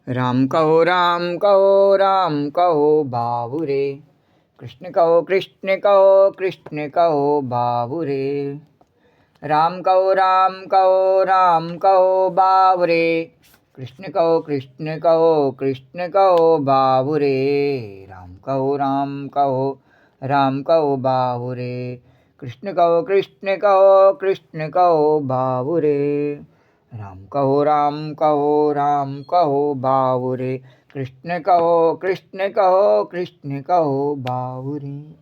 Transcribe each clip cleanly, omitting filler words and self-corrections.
राम कहो बाबुरे। कृष्ण कहो बाबुरे। राम कहो बाबुरे। कृष्ण कहो बाबुरे। राम कहो बाबुरे। कृष्ण कहो बाबुरे। राम कहो बाबुरे। कृष्ण कहो बाबुरे। राम कहो बाबुरे। कृष्ण कहो बाबुरे।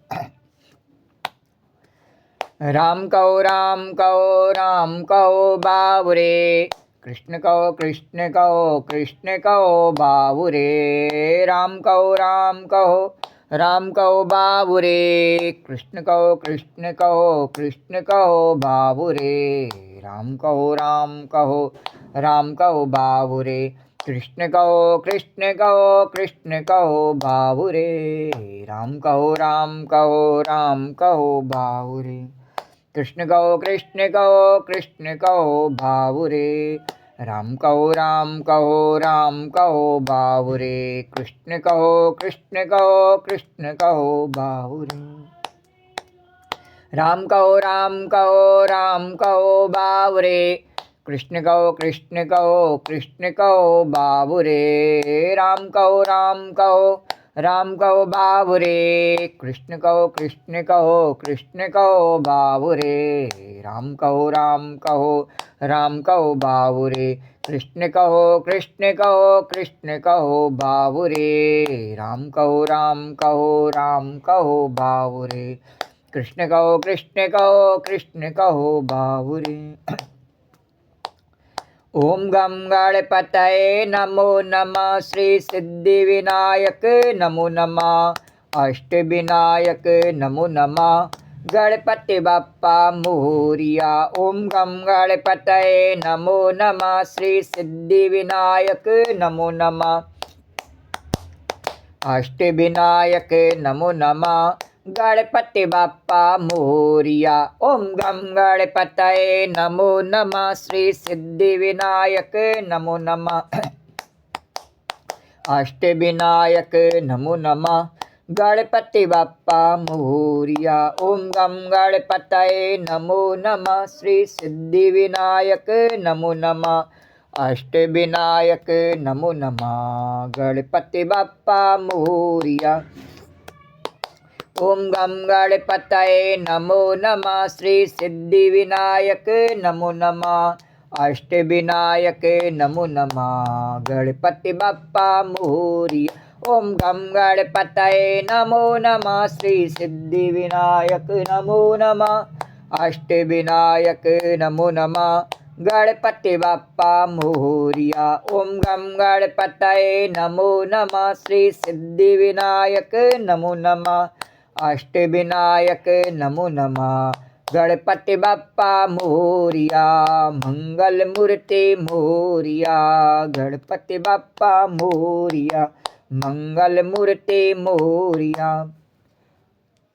राम कहो बाबुरे। कृष्ण कहो बाबुरे। राम कहो बाबुरे। कृष्ण कहो बाबुरे। राम कहो बाबुरे। कृष्ण कहो बाबुरे। राम कहो बाबुरे। कृष्ण कहो बाबुरे। राम कहो बाबुरे। कृष्ण कहो बाबुरे। राम कहो बाबुरे। कृष्ण कहो बाबुरे। राम कहो बाबुरे। कृष्ण कहो बाबुरे। राम कहो बाबुरे। कृष्ण कहो बाबुरे। ओम गम गणपतये नमो नमः। श्री सिद्धिविनायक नमो नमः। अष्टविनायक नमो नमः। गणपति बप्पा मोरिया। ओम गम गणपतये नमो नमः। श्री सिद्धिविनायक नमो नमः। अष्टविनायक नमो नमः। गणपति बप्पा मोरिया। ओम गम गणपतये नमो नमः। श्री सिद्धिविनायक नमो नमः। अष्टविनायक नमो नमः। गणपति बप्पा मोरिया। ओम गम गणपतये नमो नमः। श्री सिद्धिविनायक नमो नमः। अष्टविनायक नमो नमः। गणपति बप्पा मोरिया। ओम गम गणपतये नमो नमः। श्री सिद्धिविनायक नमो नमः। अष्टविनायक नमो नमः। गणपति बप्पा मोरिया। ओम गम गणपतये नमो नमः। श्री सिद्धिविनायक नमो नमः। अष्टविनायक नमो नमः। गणपति बप्पा मोरिया। ओम गम गणपतये नमो नमः। श्री सिद्धिविनायक नमो नमः। अष्टविनायक नमो नमः। गणपति बप्पा मोरिया। मंगल मूर्ति मोरिया। गणपति बप्पा मोरिया। मंगल मूर्ति मोरिया।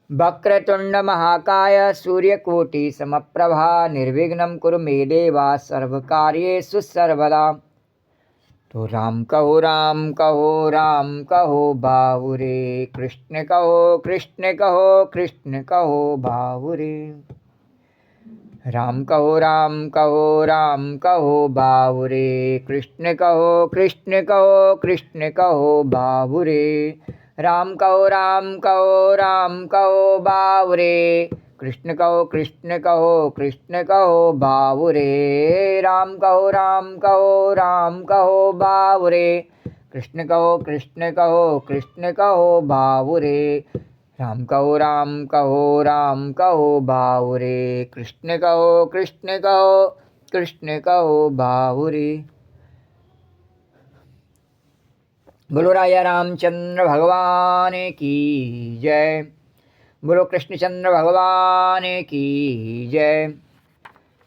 वक्रतुंड महाकाय सूर्यकोटि समप्रभा निर्विघ्नं कुरु मे देव सर्वकार्येषु सर्वदा। तो राम कहो बाबुरे। कृष्ण कहो बाबुरे। राम कहो बाबुरे। कृष्ण कहो बाबुरे। राम कहो बाबुरे। कृष्ण कहो बाबुरे। राम कहो बाबुरे। कृष्ण कहो बाबुरे। राम कहो बाबुरे। कृष्ण कहो बाबुरे। बोलो राजा रामचंद्र भगवान की जय। बोलो कृष्णचंद्र भगवान की जय।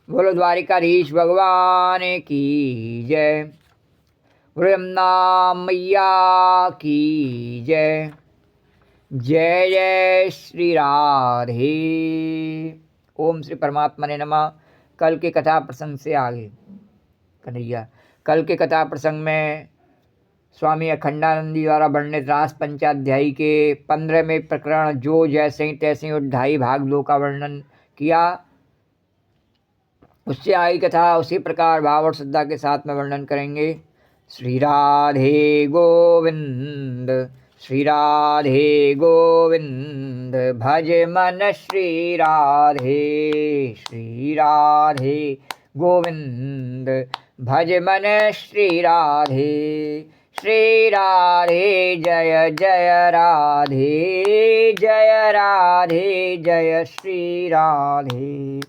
बोलो द्वारिकाधीश भगवान की जय। बोलो यमुना मैया की जय। जय जय श्री राधे। ओम श्री परमात्मा ने नमः। कल के कथा प्रसंग से आगे कन्हैया। कल के कथा प्रसंग में स्वामी अखंडानंदी द्वारा वर्णित रास पंचाध्यायी के 15वें प्रकरण जो जैसे ही तैसे ही अध्यायी भाग 2 का वर्णन किया, उससे आई कथा उसी प्रकार भाव और श्रद्धा के साथ में वर्णन करेंगे। श्री राधे गोविंद, श्री राधे गोविंद, भज मन श्री राधे, श्री राधे गोविंद, भज मन श्री राधे, श्री राधे जय जय राधे, जय राधे जय श्री राधे,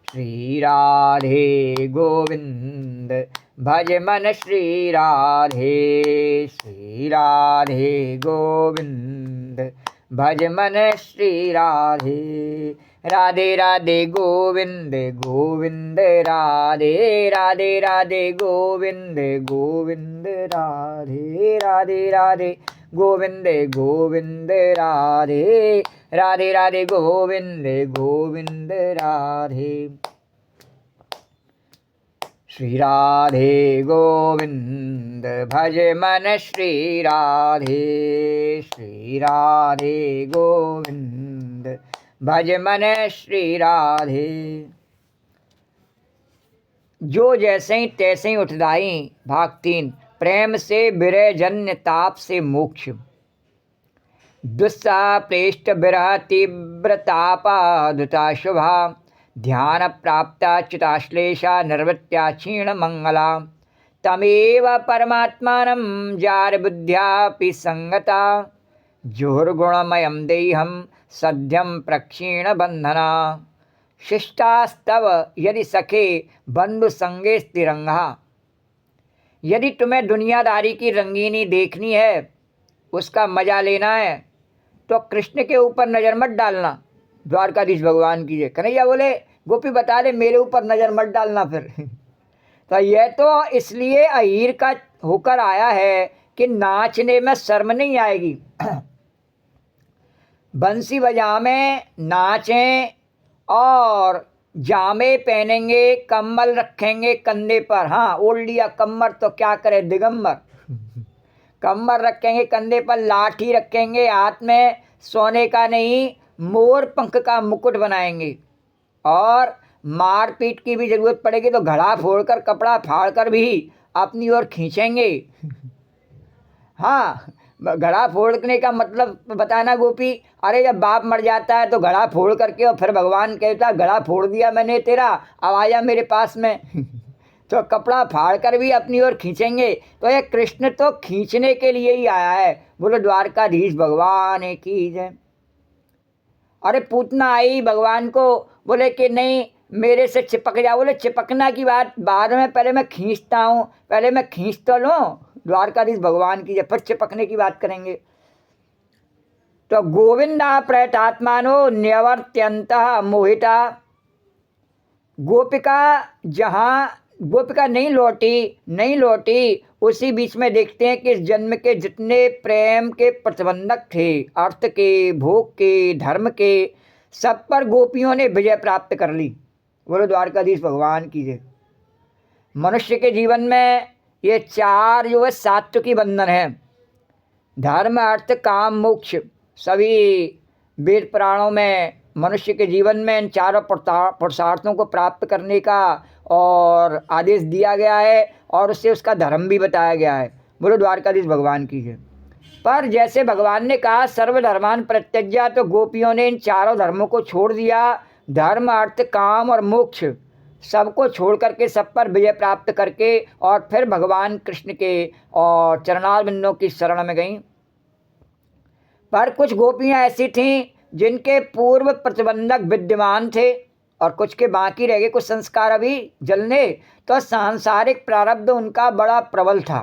श्री राधे गोविंद, भज मन श्री राधे, श्री राधे गोविंद, भज मन श्री राधे, राधे राधे गोविंद गोविंद राधे, राधे राधे गोविंद गोविंद राधे, राधे राधे गोविंद गोविंद राधे, राधे राधे गोविंद गोविंद राधे, श्री राधे गोविंद, भज मन श्री राधे, श्री राधे गोविंद, भज मन श्री राधे। जो जैसे ही तैसे ही उठदाई भाग 3। प्रेम से विरह जन्य ताप से मोक्ष, दुस्साह प्रेष्ट विरह तीव्र तापादुता शुभा, ध्यान प्राप्ता चिताश्लेषा निर्वृत्या क्षीण मंगला, तमेव परमात्मानं जार बुद्ध्यापि संगता, जोर्गुणमयं देहं सद्यं प्रक्षीण बंधना, शिष्टास्तव यदि सखे बंधु संगे स्थिरंगा। यदि तुम्हें दुनियादारी की रंगीनी देखनी है, उसका मजा लेना है, तो कृष्ण के ऊपर नज़र मत डालना। द्वारकाधीश भगवान की जय। कन्हैया बोले गोपी बता दे मेरे ऊपर नज़र मत डालना फिर। तो यह तो इसलिए अहीर का होकर आया है कि नाचने में शर्म नहीं आएगी। बंसी बजावें, नाचें और जामे पहनेंगे, कम्बल रखेंगे कंधे पर। हाँ, ओढ़ लिया कम्बल तो क्या करे दिगंबर। कम्बल रखेंगे कंधे पर, लाठी रखेंगे हाथ में, सोने का नहीं मोर पंख का मुकुट बनाएंगे, और मारपीट की भी जरूरत पड़ेगी तो घड़ा फोड़कर कपड़ा फाड़कर भी अपनी ओर खींचेंगे। हाँ, घड़ा फोड़ने का मतलब बताना गोपी। अरे जब बाप मर जाता है तो घड़ा फोड़ करके, और फिर भगवान कहता घड़ा फोड़ दिया मैंने तेरा, अब आया मेरे पास में। तो कपड़ा फाड़ कर भी अपनी ओर खींचेंगे। तो ये कृष्ण तो खींचने के लिए ही आया है। बोलो द्वारकाधीश भगवान की जय। अरे पूतना आई भगवान को, बोले कि नहीं मेरे से चिपक जा। बोले चिपकना की बात बाद में, पहले मैं खींचता हूँ, पहले मैं खींच तो लूँ। द्वारकाधीश भगवान की जब फिर चिपकने की बात करेंगे। तो गोविंदा प्रयतात्मानो न्यवर्त्यंतः मोहिता। गोपिका नहीं लौटी उसी बीच में देखते हैं कि इस जन्म के जितने प्रेम के प्रतिबंधक थे, अर्थ के, भोग के, धर्म के, सब पर गोपियों ने विजय प्राप्त कर ली। बोलो द्वारकाधीश भगवान की जय। मनुष्य के जीवन में ये 4 जो है सात्विकी बंधन है। धर्म, अर्थ, काम, मोक्ष। सभी वेद पुराणों में मनुष्य के जीवन में इन चारों पुरुषार्थों को प्राप्त करने का और आदेश दिया गया है, और उससे उसका धर्म भी बताया गया है। बोलो द्वारकाधीश भगवान की है। पर जैसे भगवान ने कहा सर्वधर्मान परित्यज्य, तो गोपियों ने इन चारों धर्मों को छोड़ दिया। धर्म, अर्थ, काम और मोक्ष सबको छोड़ करके, सब पर विजय प्राप्त करके, और फिर भगवान कृष्ण के और चरणारविंदों की शरण में गईं। पर कुछ गोपियां ऐसी थीं जिनके पूर्व प्रतिबंधक विद्यमान थे, और कुछ के बाकी रह गए, कुछ संस्कार अभी जलने। तो सांसारिक प्रारब्ध उनका बड़ा प्रबल था।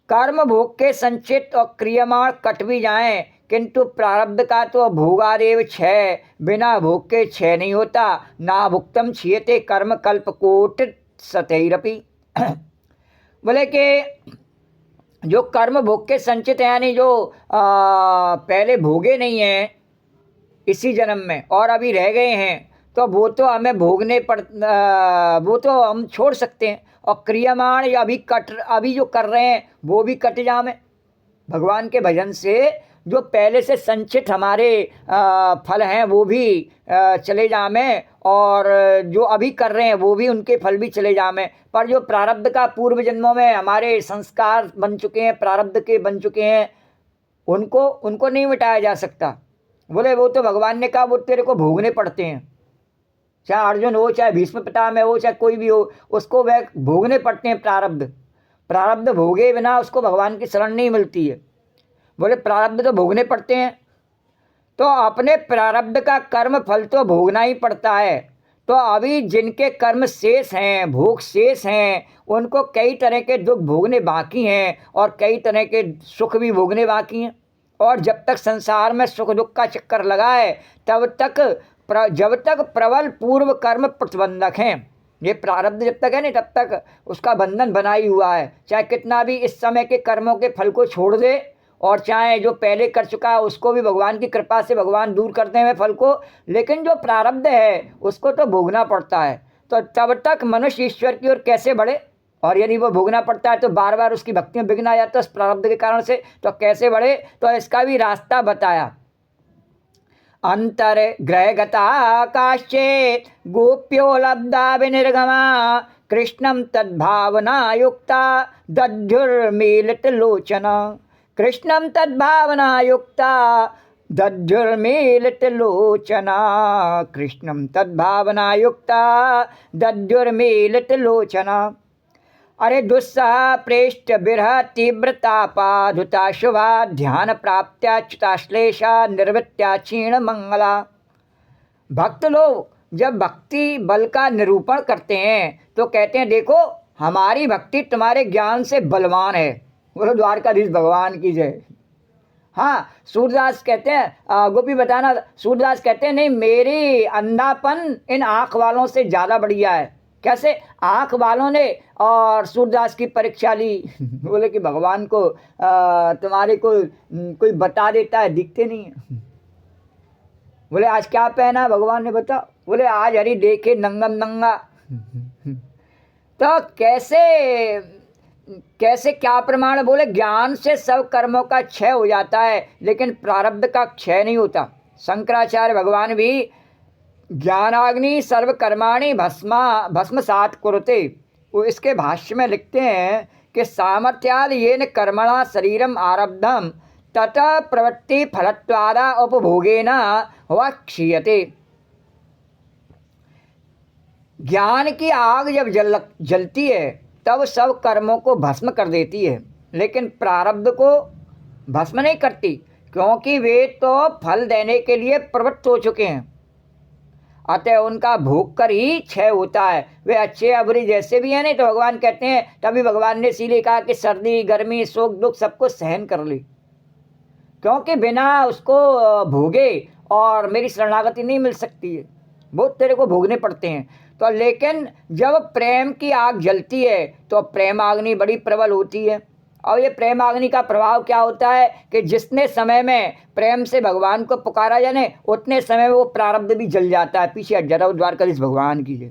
कर्म भोग के संचित और क्रियमाण कट भी जाएं, किंतु प्रारब्ध का तो भोगादेव क्षय, बिना भोग के क्षय नहीं होता। ना भुक्तम क्षीयते कर्म कल्प कोट सतैरपि। बोले कि जो कर्म भोग के संचित हैं, यानी जो पहले भोगे नहीं हैं इसी जन्म में और अभी रह गए हैं, तो वो तो हमें भोगने वो तो हम छोड़ सकते हैं। और क्रियमाण या अभी जो कर रहे हैं वो भी कट जावे। भगवान के भजन से जो पहले से संचित हमारे फल हैं वो भी चले जावें, और जो अभी कर रहे हैं वो भी उनके फल भी चले जावें। पर जो प्रारब्ध का पूर्व जन्मों में हमारे संस्कार बन चुके हैं, प्रारब्ध के बन चुके हैं, उनको नहीं मिटाया जा सकता। बोले वो तो भगवान ने कहा वो तेरे को भोगने पड़ते हैं, चाहे अर्जुन हो, चाहे भीष्म पितामह हो, चाहे कोई भी हो, उसको वह भोगने पड़ते हैं। प्रारब्ध भोगे बिना उसको भगवान की शरण नहीं मिलती है। बोले प्रारब्ध तो भोगने पड़ते हैं, तो अपने प्रारब्ध का कर्म फल तो भोगना ही पड़ता है। तो अभी जिनके कर्म शेष हैं, भोग शेष हैं, उनको कई तरह के दुख भोगने बाकी हैं और कई तरह के सुख भी भोगने बाकी हैं। और जब तक संसार में सुख दुख का चक्कर लगा है जब तक प्रबल पूर्व कर्म प्रतिबंधक हैं, ये प्रारब्ध जब तक है नहीं तब तक उसका बंधन बना ही हुआ है। चाहे कितना भी इस समय के कर्मों के फल को छोड़ दे, और चाहे जो पहले कर चुका है उसको भी भगवान की कृपा से भगवान दूर करते हैं फल को, लेकिन जो प्रारब्ध है उसको तो भोगना पड़ता है। तो तब तक मनुष्य ईश्वर की ओर कैसे बढ़े, और यदि वो भोगना पड़ता है तो बार बार उसकी भक्ति में विघ्न आ जाता है उस प्रारब्ध के कारण से, तो कैसे बढ़े। तो इसका भी रास्ता बताया। अंतर्ग्रहगता काश्चेत गोप्यो लब्धा विनिर्गमा कृष्णम तद्भावना युक्ता दध्युर्मीलितलोचना। कृष्णम तद्भावना युक्ता दध्युर्मीलितलोचना। कृष्णम तद्भावना युक्ता दध्युर्मीलितलोचना। अरे दुस्सह प्रेष्ट विरह तीव्रतापाधुता शुभा ध्यान प्राप्त्याच्युताश्लेषा निर्वृत्त्या क्षीण मंगला। भक्त लोग जब भक्ति बल का निरूपण करते हैं तो कहते हैं देखो हमारी भक्ति तुम्हारे ज्ञान से बलवान है। बोलो द्वारकाधीश भगवान की जय। हाँ, सूरदास कहते हैं, गोपी बताना, सूरदास कहते हैं नहीं, मेरी अंधापन इन आँख वालों से ज़्यादा बढ़िया है। कैसे? आँख वालों ने और सूरदास की परीक्षा ली। बोले कि भगवान को तुम्हारे को कोई बता देता है, दिखते नहीं है। बोले आज क्या पहना भगवान ने, बताओ। बोले आज हरि देखे नंगम नंगा। तो कैसे क्या प्रमाण? बोले ज्ञान से सब कर्मों का क्षय हो जाता है लेकिन प्रारब्ध का क्षय नहीं होता। शंकराचार्य भगवान भी ज्ञानाग्नि सर्व कर्माणि भस्मसात् कुरुते, वो इसके भाष्य में लिखते हैं कि सामर्थ्याद येन कर्मणा शरीरम आरब्धम ततः प्रवृत्ति फलत्वादा उपभोगेन वा क्षीयते। ज्ञान की आग जब जलती है तब सब कर्मों को भस्म कर देती है, लेकिन प्रारब्ध को भस्म नहीं करती, क्योंकि वे तो फल देने के लिए प्रवृत्त हो चुके हैं। अतः उनका भोग कर ही क्षय होता है। वे अच्छे या बुरे जैसे भी हैं नहीं, तो भगवान कहते हैं, तभी भगवान ने इसीलिए कहा कि सर्दी गर्मी सुख दुख सबको सहन कर ली, क्योंकि बिना उसको भोगे और मेरी शरणागति नहीं मिल सकती है, वो तेरे को भोगने पड़ते हैं। तो लेकिन जब प्रेम की आग जलती है तो प्रेमाग्नि बड़ी प्रबल होती है। और ये प्रेमाग्नि का प्रभाव क्या होता है कि जितने समय में प्रेम से भगवान को पुकारा जाने उतने समय में वो प्रारब्ध भी जल जाता है। पीछे जरा द्वारकाधीश भगवान की जय।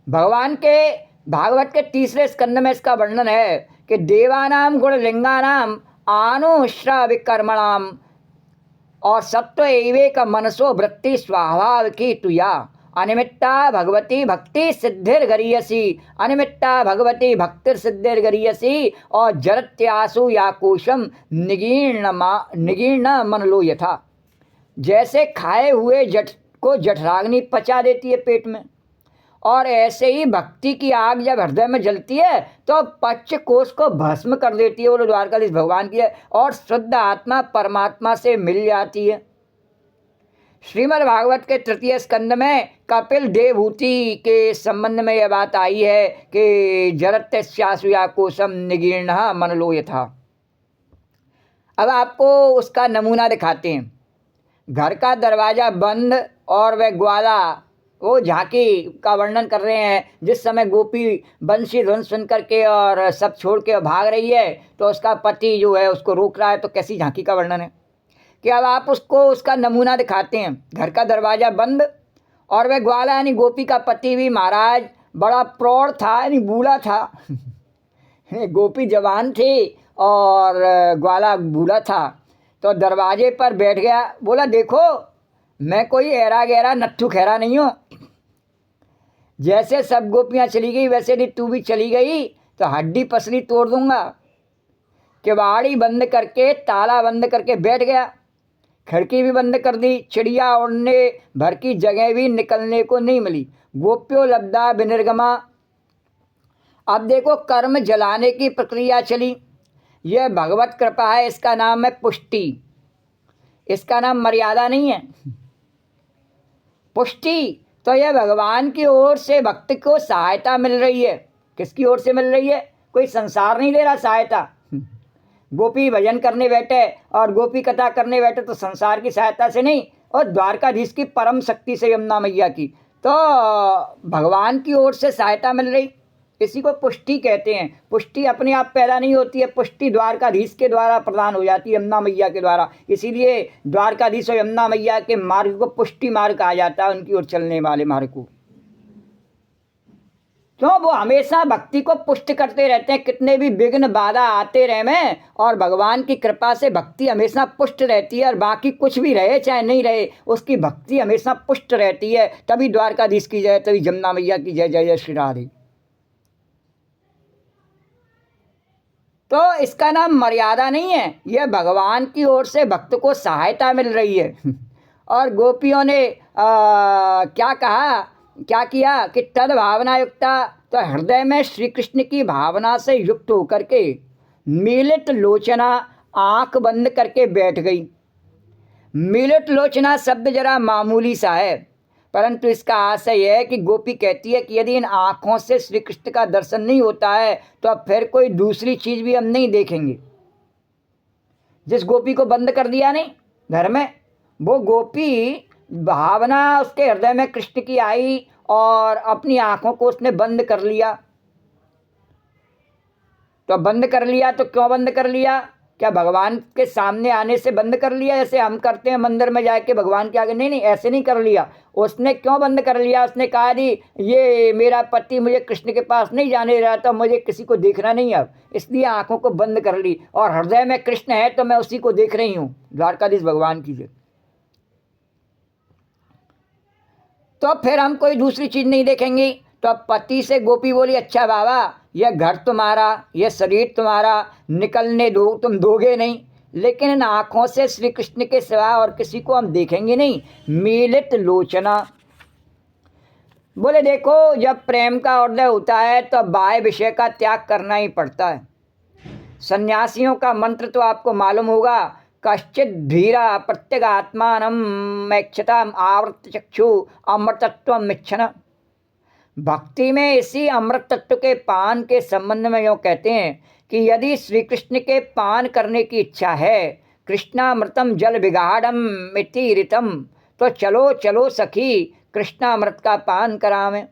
भगवान के भागवत के 3रे स्कंद में इसका वर्णन है कि देवानाम गुण लिंगानाम आनुश्रविकर्मणाम और सत्व एवेक मनसो वृत्ति स्वाभाविकी तुया अनिमित्ता भगवती भक्ति सिद्धिर्गरीयसी। अनिमित्ता भगवती भक्ति सिद्धिर्गरीयसी और जरत्यासु या कोशम निगीर्ण मन लो यथा। जैसे खाए हुए जठ को जठराग्नि पचा देती है पेट में, और ऐसे ही भक्ति की आग जब हृदय में जलती है तो पच्च कोश को भस्म कर देती है। बोलो द्वारकाधीश भगवान की है, और शुद्ध आत्मा परमात्मा से मिल जाती है। श्रीमद् भागवत के 3 स्कंद में कपिल देवहूति के संबंध में यह बात आई है कि जरत्यासु या कोशम निगीर्ण मनलो यथा। अब आपको उसका नमूना दिखाते हैं। घर का दरवाज़ा बंद और वह ग्वाला वो झांकी का वर्णन कर रहे हैं। जिस समय गोपी बंसी धुन सुन करके और सब छोड़ के भाग रही है तो उसका पति जो है उसको रोक रहा है, तो कैसी झांकी का वर्णन है कि अब आप उसका नमूना दिखाते हैं। घर का दरवाज़ा बंद और वह ग्वाला यानी गोपी का पति भी महाराज बड़ा प्रौढ़ था, यानी बूढ़ा था। गोपी जवान थी और ग्वाला बूढ़ा था। तो दरवाजे पर बैठ गया, बोला देखो मैं कोई ऐरा गहरा नट्ठू खैरा नहीं हूँ। जैसे सब गोपियाँ चली गई वैसे यदि तू भी चली गई तो हड्डी पसली तोड़ दूंगा। किवाड़ी बंद करके, ताला बंद करके बैठ गया। खिड़की भी बंद कर दी। चिड़िया उड़ने भर की जगह भी निकलने को नहीं मिली। गोप्यो लब्धा विनिर्गमा। अब देखो कर्म जलाने की प्रक्रिया चली। यह भगवत कृपा है, इसका नाम है पुष्टि, इसका नाम मर्यादा नहीं है। पुष्टि तो यह भगवान की ओर से भक्त को सहायता मिल रही है। किसकी ओर से मिल रही है? कोई संसार नहीं दे रहा सहायता। गोपी भजन करने बैठे और गोपी कथा करने बैठे तो संसार की सहायता से नहीं, और द्वारकाधीश की परम शक्ति से, यमुना मैया की, तो भगवान की ओर से सहायता मिल रही। इसी को पुष्टि कहते हैं। पुष्टि अपने आप पैदा नहीं होती है, पुष्टि द्वारकाधीश के द्वारा प्रदान हो जाती है, यमुना मैया के द्वारा। इसीलिए द्वारकाधीश और यमुना मैया के मार्ग को पुष्टि मार्ग कहा जाता है, उनकी ओर चलने वाले मार्ग को। क्यों? वो हमेशा भक्ति को पुष्ट करते रहते हैं, कितने भी विघ्न बाधा आते रहे में, और भगवान की कृपा से भक्ति हमेशा पुष्ट रहती है। और बाकी कुछ भी रहे चाहे नहीं रहे, उसकी भक्ति हमेशा पुष्ट रहती है। तभी द्वारकाधीश की जय, तभी यमुना मैया की जय। जय जय श्री राधे। तो इसका नाम मर्यादा नहीं है, यह भगवान की ओर से भक्त को सहायता मिल रही है। और गोपियों ने क्या कहा, क्या किया कि तद भावना युक्ता, तो हृदय में श्री कृष्ण की भावना से युक्त होकर के मीलित लोचना, आंख बंद करके बैठ गई। मीलित लोचना शब्द जरा मामूली सा है, परंतु इसका आशय यह है कि गोपी कहती है कि यदि इन आँखों से श्री कृष्ण का दर्शन नहीं होता है तो अब फिर कोई दूसरी चीज़ भी हम नहीं देखेंगे। जिस गोपी को बंद कर दिया नहीं घर में, वो गोपी भावना उसके हृदय में कृष्ण की आई और अपनी आँखों को उसने बंद कर लिया। तो बंद कर लिया तो क्यों बंद कर लिया? क्या भगवान के सामने आने से बंद कर लिया, जैसे हम करते हैं मंदिर में जाके भगवान के आगे? नहीं नहीं, ऐसे नहीं कर लिया। उसने क्यों बंद कर लिया? उसने कहा दी ये मेरा पति मुझे कृष्ण के पास नहीं जाने रहा, तो मुझे किसी को देखना नहीं अब, इसलिए आंखों को बंद कर ली। और हृदय में कृष्ण है तो मैं उसी को देख रही हूँ, द्वारकाधीश भगवान की जय। तो फिर हम कोई दूसरी चीज़ नहीं देखेंगी। तो पति से गोपी बोली अच्छा बाबा, यह घर तुम्हारा, यह शरीर तुम्हारा, निकलने दो, तुम दोगे नहीं, लेकिन इन आँखों से श्री कृष्ण के सिवा और किसी को हम देखेंगे नहीं। मीलित लोचना। बोले देखो जब प्रेम का हृदय होता है तो बाह्य विषय का त्याग करना ही पड़ता है। सन्यासियों का मंत्र तो आपको मालूम होगा, कश्चित धीरा प्रत्यगात्मानमैक्षता आवृत चक्षु अमृतत्व मिच्छन। भक्ति में इसी अमृत तत्व के पान के संबंध में यूँ कहते हैं कि यदि श्री कृष्ण के पान करने की इच्छा है, कृष्णामृतम जल विगाढ़म इति ऋतम, तो चलो चलो सखी कृष्णामृत का पान करावें।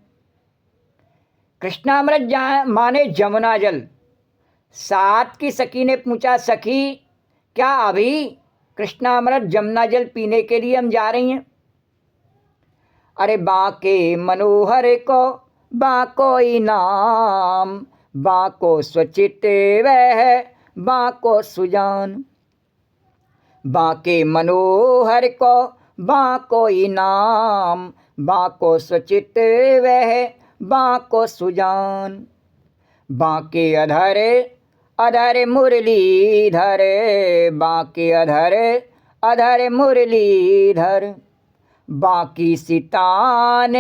कृष्णामृत माने जमुना जल। सात की सखी ने पूछा सखी क्या अभी कृष्णामृत जमुना जल पीने के लिए हम जा रही हैं? अरे बाके मनोहर को बाको इनाम, बाको स्वचित वह बाको सुजान। बाके मनोहर को बाको इनाम, बाको स्वचित वह बाको सुजान। बाके अधर अधर मुरलीधर, बाके अधर अधर मुरलीधर। बाकी सितान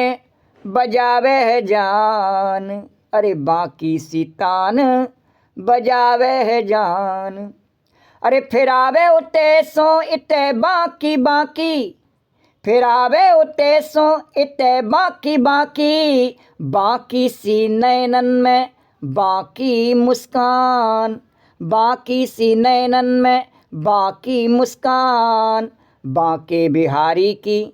बजावे जान, अरे बाकी सितान बजावे जान। अरे फिर आवे उते सो इते बाकी बाकी, फिर आवे उते सो इते बाकी बाकी। बाकी सी नैनन में बाकी मुस्कान, बाकी सी नैनन में बाकी मुस्कान। बाके बिहारी की,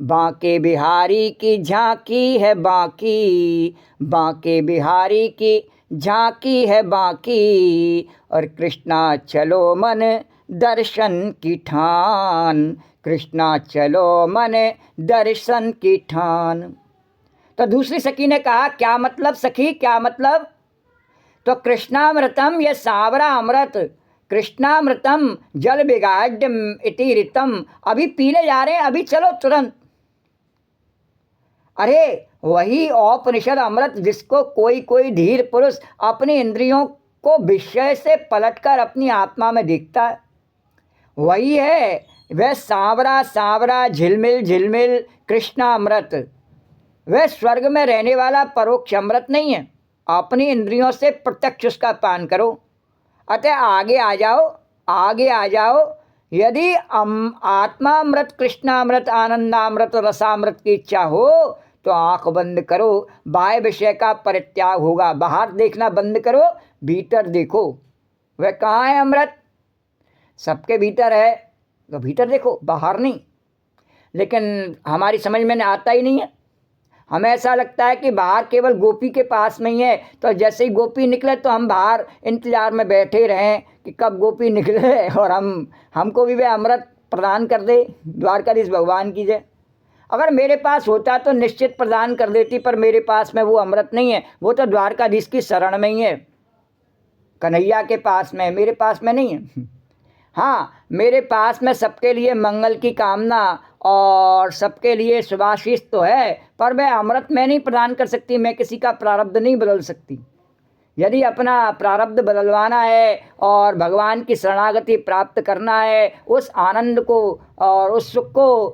बाके बिहारी की झांकी है बाकी, बाके बिहारी की झांकी है बाकी। और कृष्णा चलो मन दर्शन की ठान, कृष्णा चलो मन दर्शन की ठान। तो दूसरी सखी ने कहा, क्या मतलब सखी, क्या मतलब? तो कृष्णामृतम ये सावरा अमृत, कृष्णामृतम जल बिगाड्यम इति ऋतम, अभी पीने जा रहे हैं, अभी चलो तुरंत। अरे वही औपनिषद अमृत जिसको कोई कोई धीर पुरुष अपनी इंद्रियों को विषय से पलटकर अपनी आत्मा में देखता है, वही है वह सांवरा सांवरा झिलमिल झिलमिल कृष्णामृत। वह स्वर्ग में रहने वाला परोक्ष अमृत नहीं है, अपनी इंद्रियों से प्रत्यक्ष उसका पान करो। अतः आगे आ जाओ, आगे आ जाओ। यदि आत्मामृत कृष्णामृत आनंदामृत रसामृत की इच्छा हो तो आंख बंद करो, बाह्य विषय का परित्याग होगा। बाहर देखना बंद करो, भीतर देखो। वह कहाँ है अमृत? सबके भीतर है, तो भीतर देखो, बाहर नहीं। लेकिन हमारी समझ में आता ही नहीं है। हमें ऐसा लगता है कि बाहर केवल गोपी के पास में ही है, तो जैसे ही गोपी निकले तो हम बाहर इंतजार में बैठे रहें कि कब गोपी निकले और हमको भी वह अमृत प्रदान कर दे। द्वारकाधीश भगवान की जय। अगर मेरे पास होता तो निश्चित प्रदान कर देती, पर मेरे पास में वो अमृत नहीं है, वो तो द्वारकाधीश की शरण में ही है, कन्हैया के पास में, मेरे पास में नहीं है। हाँ, मेरे पास में सबके लिए मंगल की कामना और सबके लिए शुभाशीष तो है, पर मैं अमृत में नहीं प्रदान कर सकती। मैं किसी का प्रारब्ध नहीं बदल सकती। यदि अपना प्रारब्ध बदलवाना है और भगवान की शरणागति प्राप्त करना है, उस आनंद को और उस सुख को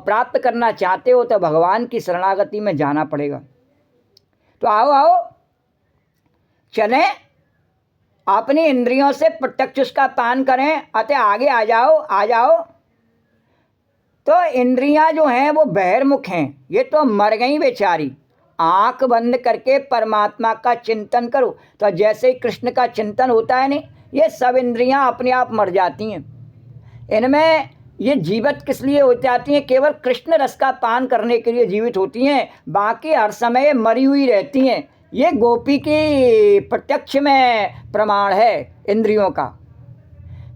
प्राप्त करना चाहते हो तो भगवान की शरणागति में जाना पड़ेगा। तो आओ आओ चलें, अपनी इंद्रियों से प्रत्यक्ष उसका पान करें। अतः आगे आ जाओ, आ जाओ। तो इंद्रियां जो हैं वो बहिर्मुख हैं, ये तो मर गई बेचारी। आंख बंद करके परमात्मा का चिंतन करो। तो जैसे ही कृष्ण का चिंतन होता है नहीं, ये सब इंद्रियां अपने आप मर जाती हैं। इनमें ये जीवित किस लिए हो जाती हैं? केवल कृष्ण रस का पान करने के लिए जीवित होती हैं, बाकी हर समय मरी हुई रहती हैं। ये गोपी की प्रत्यक्ष में प्रमाण है इंद्रियों का।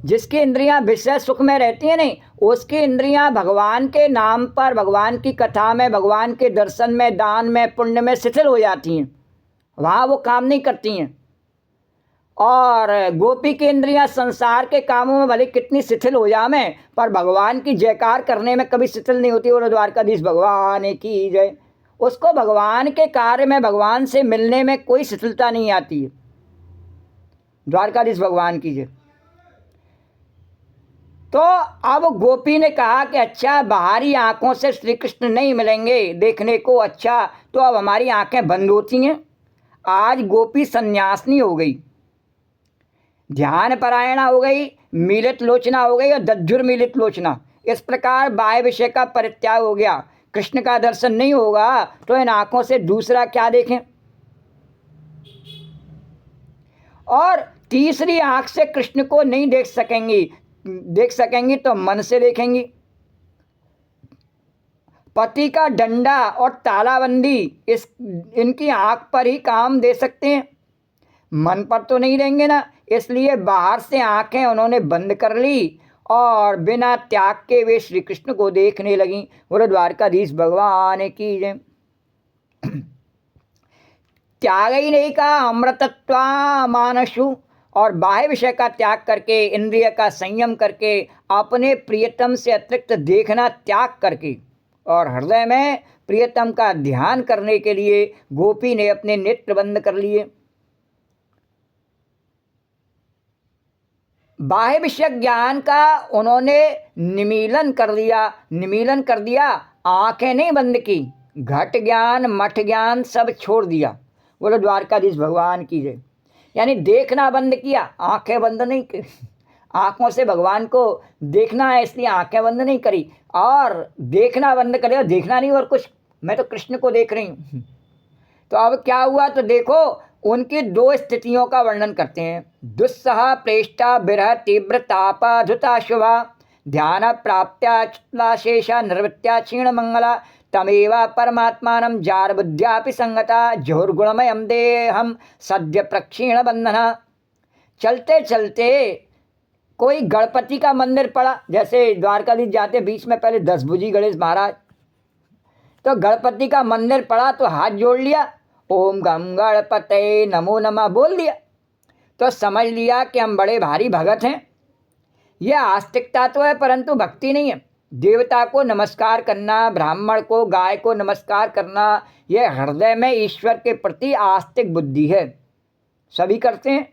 जिसकी इंद्रियां विषय सुख में रहती हैं नहीं, उसकी इंद्रियां भगवान के नाम पर, भगवान की कथा में, भगवान के दर्शन में, दान में, पुण्य में शिथिल हो जाती हैं, वहाँ वो काम नहीं करती हैं। और गोपी की इंद्रियां संसार के कामों में भले कितनी शिथिल हो जाए, पर भगवान की जयकार करने में कभी शिथिल नहीं होती। और द्वारकाधीश भगवान की जय। उसको भगवान के कार्य में, भगवान से मिलने में कोई शिथिलता नहीं आती है। द्वारकाधीश भगवान की जय। तो अब गोपी ने कहा कि अच्छा, बाहरी आंखों से श्री कृष्ण नहीं मिलेंगे देखने को, अच्छा तो अब हमारी आंखें बंद होती हैं। आज गोपी सन्यासिनी हो गई, ध्यान परायणा हो गई, मीलित लोचना हो गई और दज्जुर मीलित लोचना। इस प्रकार बाह्य विषय का परित्याग हो गया। कृष्ण का दर्शन नहीं होगा तो इन आंखों से दूसरा क्या देखें? और तीसरी आंख से कृष्ण को नहीं देख सकेंगी तो मन से देखेंगी। पति का डंडा और तालाबंदी इनकी आंख पर ही काम दे सकते हैं, मन पर तो नहीं देंगे ना। इसलिए बाहर से आंखें उन्होंने बंद कर ली और बिना त्याग के वे श्री कृष्ण को देखने लगी। बोलो द्वारकाधीश भगवान की जय। त्याग ही नहीं का अमृतत्वा मानसु, और बाह्य विषय का त्याग करके, इंद्रिय का संयम करके, अपने प्रियतम से अतिरिक्त देखना त्याग करके और हृदय में प्रियतम का ध्यान करने के लिए गोपी ने अपने नेत्र बंद कर लिए। बाह्य विषय ज्ञान का उन्होंने निमीलन कर दिया। आंखें नहीं बंद की, घट ज्ञान मठ ज्ञान सब छोड़ दिया। बोलो द्वारकाधीश भगवान की जय। यानी देखना बंद किया, आंखें बंद नहीं की। आंखों से भगवान को देखना है इसलिए आंखें बंद नहीं करी, और देखना बंद करे, और देखना नहीं और कुछ, मैं तो कृष्ण को देख रही हूँ। तो अब क्या हुआ? तो देखो, उनकी दो स्थितियों का वर्णन करते हैं। दुस्सह प्रेष्ठा विरह तीव्र तापा धुता शुभा ध्यान प्राप्त्या चित्लाशेषा निर्वृत्या क्षीण मंगला तमेवा परमात्मानं जार बुद्ध्यापि संगता जोर्गुणमयम देहम सद्य प्रक्षीण बंधना। चलते चलते कोई गणपति का मंदिर पड़ा, जैसे द्वारकाधीश जाते बीच में पहले 10 भुजी गणेश महाराज, तो गणपति का मंदिर पड़ा तो हाथ जोड़ लिया, ओम गम गणपते नमो नमः बोल दिया, तो समझ लिया कि हम बड़े भारी भगत हैं। यह आस्तिकता तो है परंतु भक्ति नहीं है। देवता को नमस्कार करना, ब्राह्मण को, गाय को नमस्कार करना, यह हृदय में ईश्वर के प्रति आस्तिक बुद्धि है। सभी करते हैं।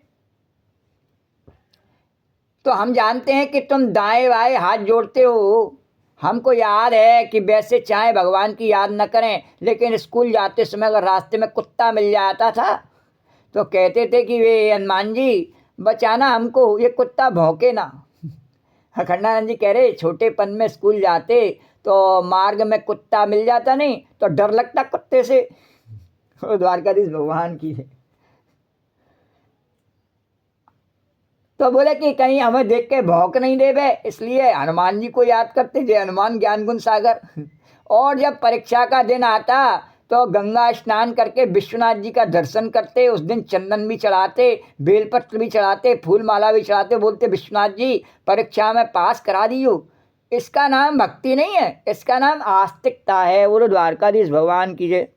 तो हम जानते हैं कि तुम दाएं बाएं हाथ जोड़ते हो। हमको याद है कि वैसे चाहे भगवान की याद न करें, लेकिन स्कूल जाते समय अगर रास्ते में कुत्ता मिल जाता था तो कहते थे कि वे हनुमान जी बचाना हमको, ये कुत्ता भौंके ना। अखंडानंद जी कह रहे छोटेपन में स्कूल जाते तो मार्ग में कुत्ता मिल जाता नहीं तो डर लगता कुत्ते से। द्वारकाधीश भगवान की है। तो बोले कि कहीं हमें देख के भौंक नहीं देवे, इसलिए हनुमान जी को याद करते, जय हनुमान ज्ञान गुण सागर। और जब परीक्षा का दिन आता तो गंगा स्नान करके विश्वनाथ जी का दर्शन करते। उस दिन चंदन भी चढ़ाते, बेलपत्र भी चढ़ाते, फूल माला भी चढ़ाते। बोलते विश्वनाथ जी परीक्षा में पास करा दियो। इसका नाम भक्ति नहीं है, इसका नाम आस्तिकता है। बोलो द्वारकाधीश भगवान की जय।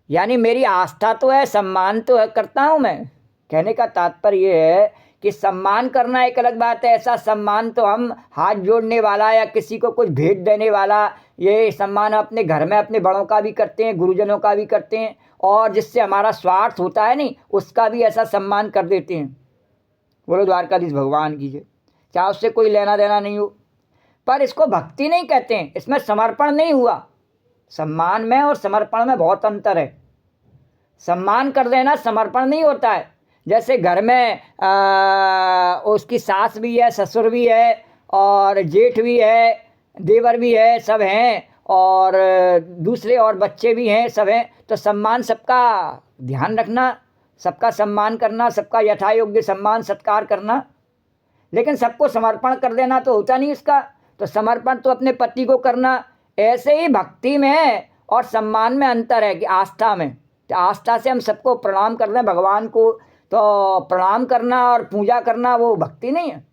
यानी मेरी आस्था तो है, सम्मान तो है, करता हूँ मैं। कहने का तात्पर्य ये है कि सम्मान करना एक अलग बात है। ऐसा सम्मान तो हम हाथ जोड़ने वाला या किसी को कुछ भेंट देने वाला, ये सम्मान अपने घर में अपने बड़ों का भी करते हैं, गुरुजनों का भी करते हैं, और जिससे हमारा स्वार्थ होता है नहीं उसका भी ऐसा सम्मान कर देते हैं। बोलो द्वारकाधीश भगवान की जय। चाहे उससे कोई लेना देना नहीं हो, पर इसको भक्ति नहीं कहते हैं, इसमें समर्पण नहीं हुआ। सम्मान में और समर्पण में बहुत अंतर है। सम्मान कर देना समर्पण नहीं होता है। जैसे घर में उसकी सास भी है, ससुर भी है, और जेठ भी है, देवर भी है, सब हैं, और दूसरे और बच्चे भी हैं, सब हैं। तो सम्मान सबका ध्यान रखना, सबका सम्मान करना, सबका यथायोग्य सम्मान सत्कार करना, लेकिन सबको समर्पण कर देना तो होता नहीं इसका। तो समर्पण तो अपने पति को करना। ऐसे ही भक्ति में और सम्मान में अंतर है कि आस्था में। तो आस्था से हम सबको प्रणाम कर दें भगवान को, तो प्रणाम करना और पूजा करना वो भक्ति नहीं है।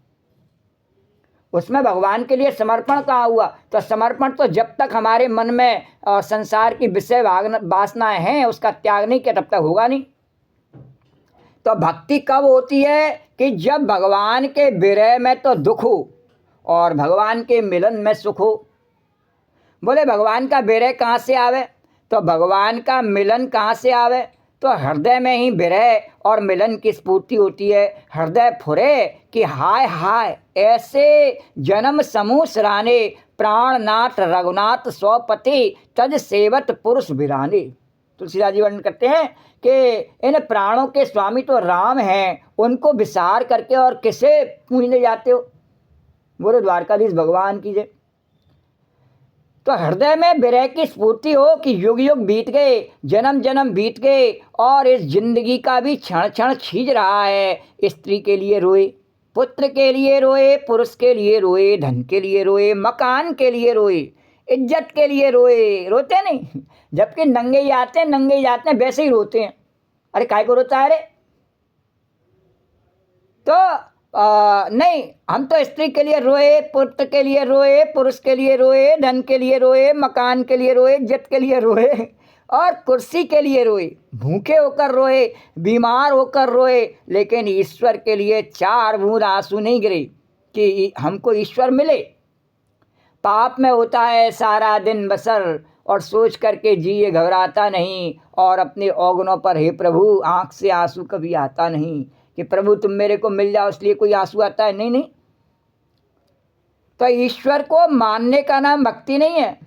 उसमें भगवान के लिए समर्पण कहाँ हुआ? तो समर्पण तो जब तक हमारे मन में संसार की विषय वासनाएं हैं उसका त्याग नहीं किया तब तक होगा नहीं। तो भक्ति कब होती है? कि जब भगवान के विरह में तो दुख हो और भगवान के मिलन में सुख हो। बोले भगवान का विरह कहाँ से आवे? तो भगवान का मिलन कहाँ से आवे? तो हृदय में ही विरह और मिलन की स्फूर्ति होती है। हृदय फुरे कि हाय हाय ऐसे जन्म समूह सराने, प्राणनाथ रघुनाथ स्वपति तज सेवत पुरुष बिराने। तुलसीदास जी वर्णन करते हैं कि इन प्राणों के स्वामी तो राम हैं, उनको विसार करके और किसे पूजने जाते हो? बोलो द्वारकाधीश भगवान की जय। तो हृदय में विरह की स्फूर्ति हो कि युग युग बीत गए, जन्म जन्म बीत गए, और इस जिंदगी का भी क्षण क्षण छीज रहा है। स्त्री के लिए रोए, पुत्र के लिए रोए, पुरुष के लिए रोए, धन के लिए रोए, मकान के लिए रोए, इज्जत के लिए रोए। रोते नहीं? जबकि नंगे ही आते हैं, नंगे ही जाते हैं, वैसे ही रोते हैं। अरे काय को रोता है रे? तो नहीं, हम तो स्त्री के लिए रोए, पुत्र के लिए रोए, पुरुष के लिए रोए, धन के लिए रोए, मकान के लिए रोए, इज्जत के लिए रोए, और कुर्सी के लिए रोए, भूखे होकर रोए, बीमार होकर रोए, लेकिन ईश्वर के लिए 4 बूंद आंसू नहीं गिरे कि हमको ईश्वर मिले। पाप में होता है सारा दिन बसर, और सोच करके जिए घबराता नहीं, और अपने औगनों पर हे प्रभु आँख से आंसू कभी आता नहीं कि प्रभु तुम मेरे को मिल जाओ इसलिए कोई आंसू आता है। नहीं नहीं। तो ईश्वर को मानने का नाम भक्ति नहीं है।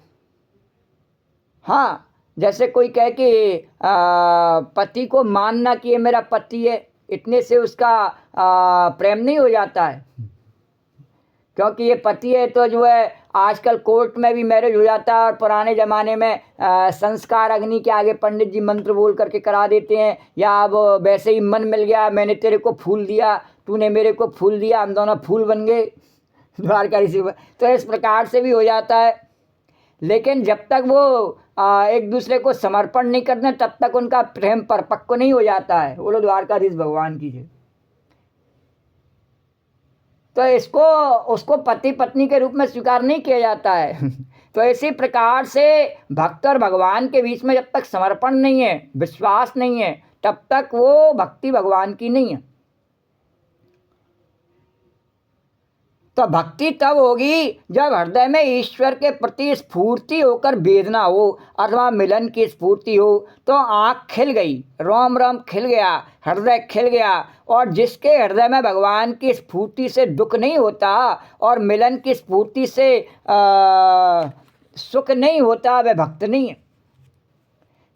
हाँ, जैसे कोई कहे कि पति को मानना कि ये मेरा पति है, इतने से उसका प्रेम नहीं हो जाता है। क्योंकि ये पति है तो जो है आजकल कोर्ट में भी मैरिज हो जाता है, और पुराने ज़माने में संस्कार अग्नि के आगे पंडित जी मंत्र बोल करके करा देते हैं, या अब वैसे ही मन मिल गया, मैंने तेरे को फूल दिया, तूने मेरे को फूल दिया, हम दोनों फूल बन गए द्वारकाधीश। तो इस प्रकार से भी हो जाता है। लेकिन जब तक वो एक दूसरे को समर्पण नहीं करते तब तक उनका प्रेम परिपक्व नहीं हो जाता है। बोलो द्वारकाधीश भगवान की जय। तो उसको पति पत्नी के रूप में स्वीकार नहीं किया जाता है। तो इसी प्रकार से भक्त और भगवान के बीच में जब तक समर्पण नहीं है, विश्वास नहीं है, तब तक वो भक्ति भगवान की नहीं है। तो भक्ति तब होगी जब हृदय में ईश्वर के प्रति स्फूर्ति होकर वेदना हो अथवा मिलन की स्फूर्ति हो। तो आँख खिल गई, रोम रोम खिल गया, हृदय खिल गया, और जिसके हृदय में भगवान की स्फूर्ति से दुख नहीं होता और मिलन की स्फूर्ति से सुख नहीं होता, वह भक्त नहीं है।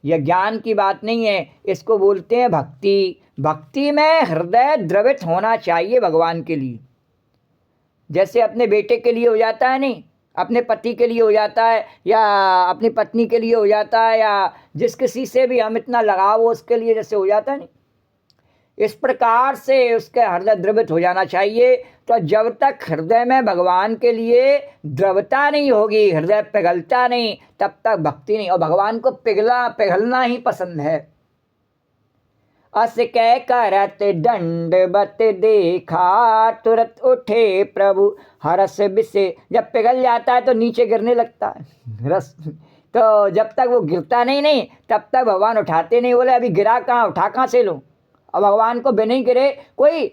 यह ज्ञान की बात नहीं है, इसको बोलते हैं भक्ति। भक्ति में हृदय द्रवित होना चाहिए भगवान के लिए। जैसे अपने बेटे के लिए हो जाता है नहीं, अपने पति के लिए हो जाता है, या अपनी पत्नी के लिए हो जाता है, या जिस किसी से भी हम इतना लगाव हो उसके लिए जैसे हो जाता है नहीं, इस प्रकार से उसके हृदय द्रवित हो जाना चाहिए। तो जब तक हृदय में भगवान के लिए द्रवता नहीं होगी, हृदय पिघलता नहीं, तब तक भक्ति नहीं। और भगवान को पिघलना ही पसंद है। अस कह करत दंडवत देखा, तुरंत उठे प्रभु हरस बिसे। जब पिघल जाता है तो नीचे गिरने लगता है रस, तो जब तक वो गिरता नहीं तब तक भगवान उठाते नहीं। बोले अभी गिरा कहाँ, उठा कहाँ से लो। अब भगवान को बिना गिरे कोई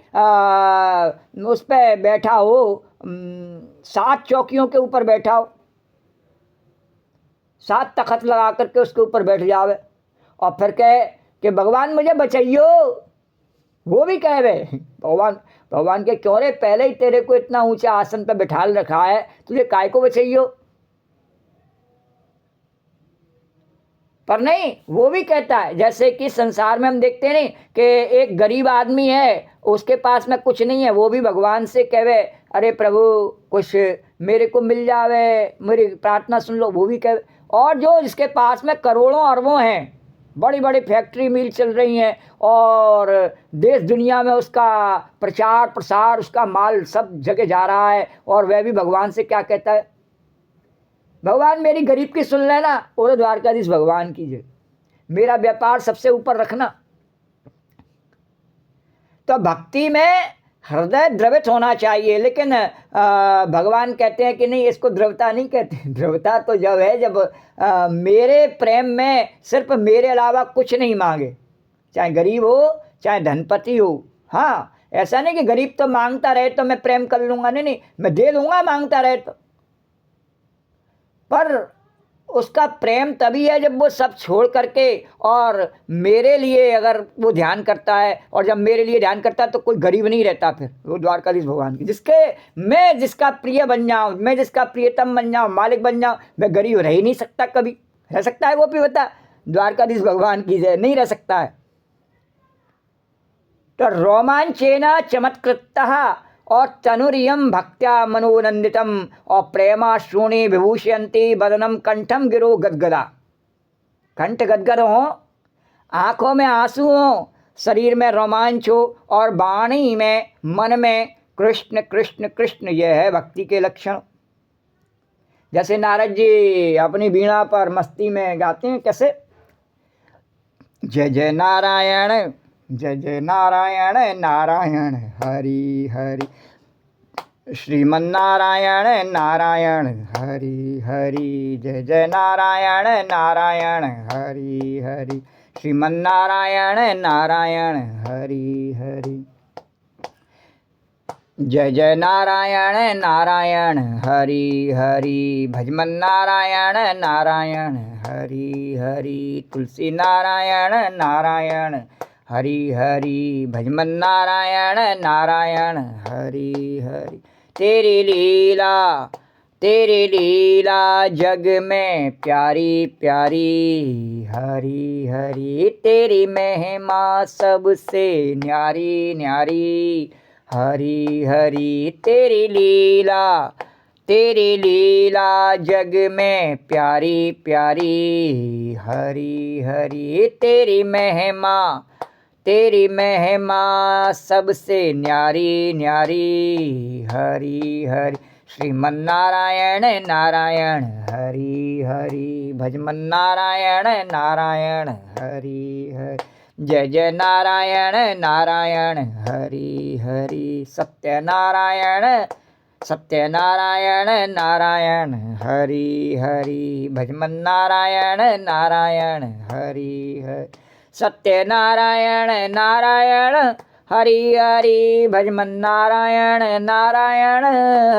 उस पर बैठा हो, 7 चौकियों के ऊपर बैठा हो, 7 तख्त लगा करके उसके ऊपर बैठ जावे और फिर कहे कि भगवान मुझे बचाइयो, वो भी कह रहे भगवान के क्यों रे, पहले ही तेरे को इतना ऊंचा आसन पर बिठाल रखा है, तुझे काय को बचाइयो। पर नहीं, वो भी कहता है। जैसे कि संसार में हम देखते नहीं कि एक गरीब आदमी है, उसके पास में कुछ नहीं है, वो भी भगवान से कहे अरे प्रभु कुछ मेरे को मिल जावे, मेरी प्रार्थना सुन लो, वो भी कहे। और जो जिसके पास में करोड़ों अरबों हैं, बड़ी बड़ी फैक्ट्री मिल चल रही हैं और देश दुनिया में उसका प्रचार प्रसार, उसका माल सब जगह जा रहा है, और वह भी भगवान से क्या कहता है, भगवान मेरी गरीब की सुन लेना, और द्वारकाधीश भगवान कीजिए, मेरा व्यापार सबसे ऊपर रखना। तो भक्ति में हृदय द्रवित होना चाहिए। लेकिन भगवान कहते हैं कि नहीं, इसको द्रवता नहीं कहते। द्रवता तो जब है जब मेरे प्रेम में सिर्फ मेरे अलावा कुछ नहीं मांगे, चाहे गरीब हो चाहे धनपति हो। हाँ, ऐसा नहीं कि गरीब तो मांगता रहे तो मैं प्रेम कर लूँगा, नहीं, मैं दे दूँगा मांगता रहे तो। पर उसका प्रेम तभी है जब वो सब छोड़ करके और मेरे लिए अगर वो ध्यान करता है, और जब मेरे लिए ध्यान करता है तो कोई गरीब नहीं रहता फिर। वो द्वारकाधीश भगवान की, मैं जिसका प्रिय बन जाऊँ, मैं जिसका प्रियतम बन जाऊँ, मालिक बन जाऊँ, मैं गरीब रह ही नहीं सकता। कभी रह सकता है वो भी बता, द्वारकाधीश भगवान की जय, नहीं रह सकता है। तो रोमांचेन चमत्कृतः और तनुरियम भक्त्या मनोनंदितम और प्रेमा श्रोणी विभूषयंती बदनम कंठम गिरो गदगदा। कंठ गदगद हो, आंखों में आंसू हो, शरीर में रोमांच हो, और वाणी में, मन में कृष्ण कृष्ण कृष्ण। यह है भक्ति के लक्षण। जैसे नारद जी अपनी वीणा पर मस्ती में गाते हैं, कैसे, जय जय नारायण जय जय नारायण नारायण हरि हरि, श्रीमन्नारायण नारायण हरि हरि, जय जय नारायण नारायण हरि हरि, श्रीमन्नारायण नारायण हरि हरि, जय जय नारायण नारायण हरि हरि, भजमन्नारायण नारायण हरि हरि, तुलसी नारायण नारायण हरि हरि, भजमन्नारायण नारायण हरि हरि। तेरी लीला जग में प्यारी प्यारी, हरि हरि, तेरी महिमा सबसे न्यारी न्यारी, हरि हरि, तेरी लीला जग में प्यारी प्यारी, हरि हरि, तेरी महिमा सबसे न्यारी न्यारी, हरि हरि, श्रीमन्नारायण नारायण हरि हरि, भजमन्नारायण नारायण हरि हरि, जय जय नारायण नारायण हरि हरि, सत्यनारायण सत्यनारायण नारायण हरि हरि भजमन नारायण नारायण हरि हरि सत्यनारायण नारायण हरि हरि भजमन नारायण नारायण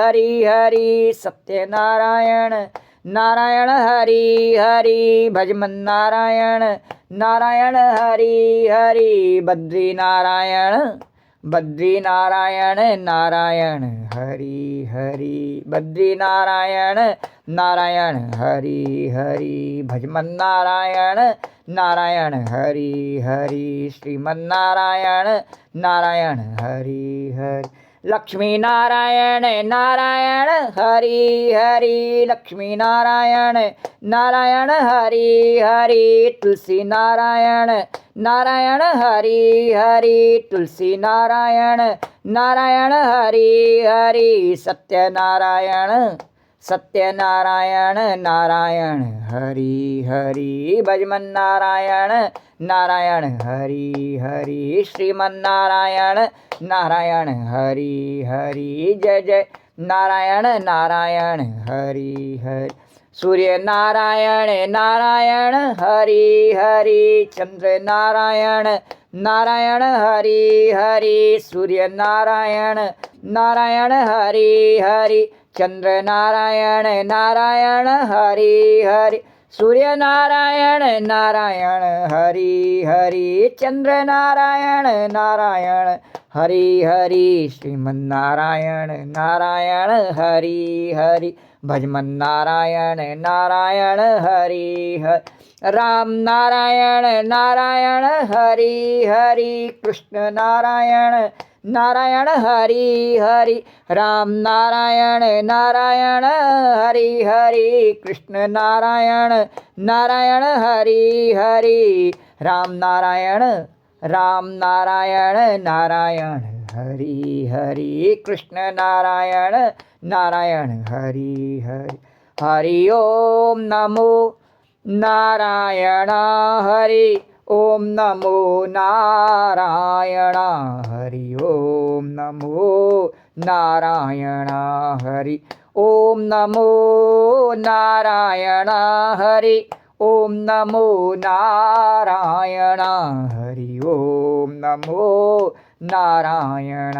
हरि हरि सत्यनारायण नारायण हरि हरि भजमन नारायण नारायण हरि हरि बद्री नारायण नारायण हरि हरि बद्री नारायण हरि हरि भजमन नारायण नारायण हरि हरि श्रीमन्नारायण नारायण हरि हरि लक्ष्मी नारायण हरि हरि लक्ष्मी नारायण हरि हरि तुलसी नारायण हरि हरि तुलसी नारायण हरि हरि सत्यनारायण नारायण हरि हरि भजमन नारायण हरि हरि श्रीमन्नारायण नारायण हरि हरि जय जय नारायण हरि हरि सूर्य नारायण हरि हरि चंद्र नारायण हरि हरि सूर्य नारायण हरि हरि चंद्र नारायण हरि हरि सूर्य नारायण हरि हरि चंद्र नारायण हरि हरि श्रीमन्नारायण हरि हरि भजमन नारायण हरि हरि राम नारायण हरि हरि कृष्ण नारायण हरि हरि राम नारायण हरि हरि कृष्ण नारायण हरि हरि राम नारायण हरि हरि कृष्ण नारायण हरि हरि हरि ओम नमो नारायण हरि ओम नमो नारायण हरि ओम नमो नारायण हरि ओम नमो नारायण हरि ओम नमो नारायण हरि ओम नमो नारायण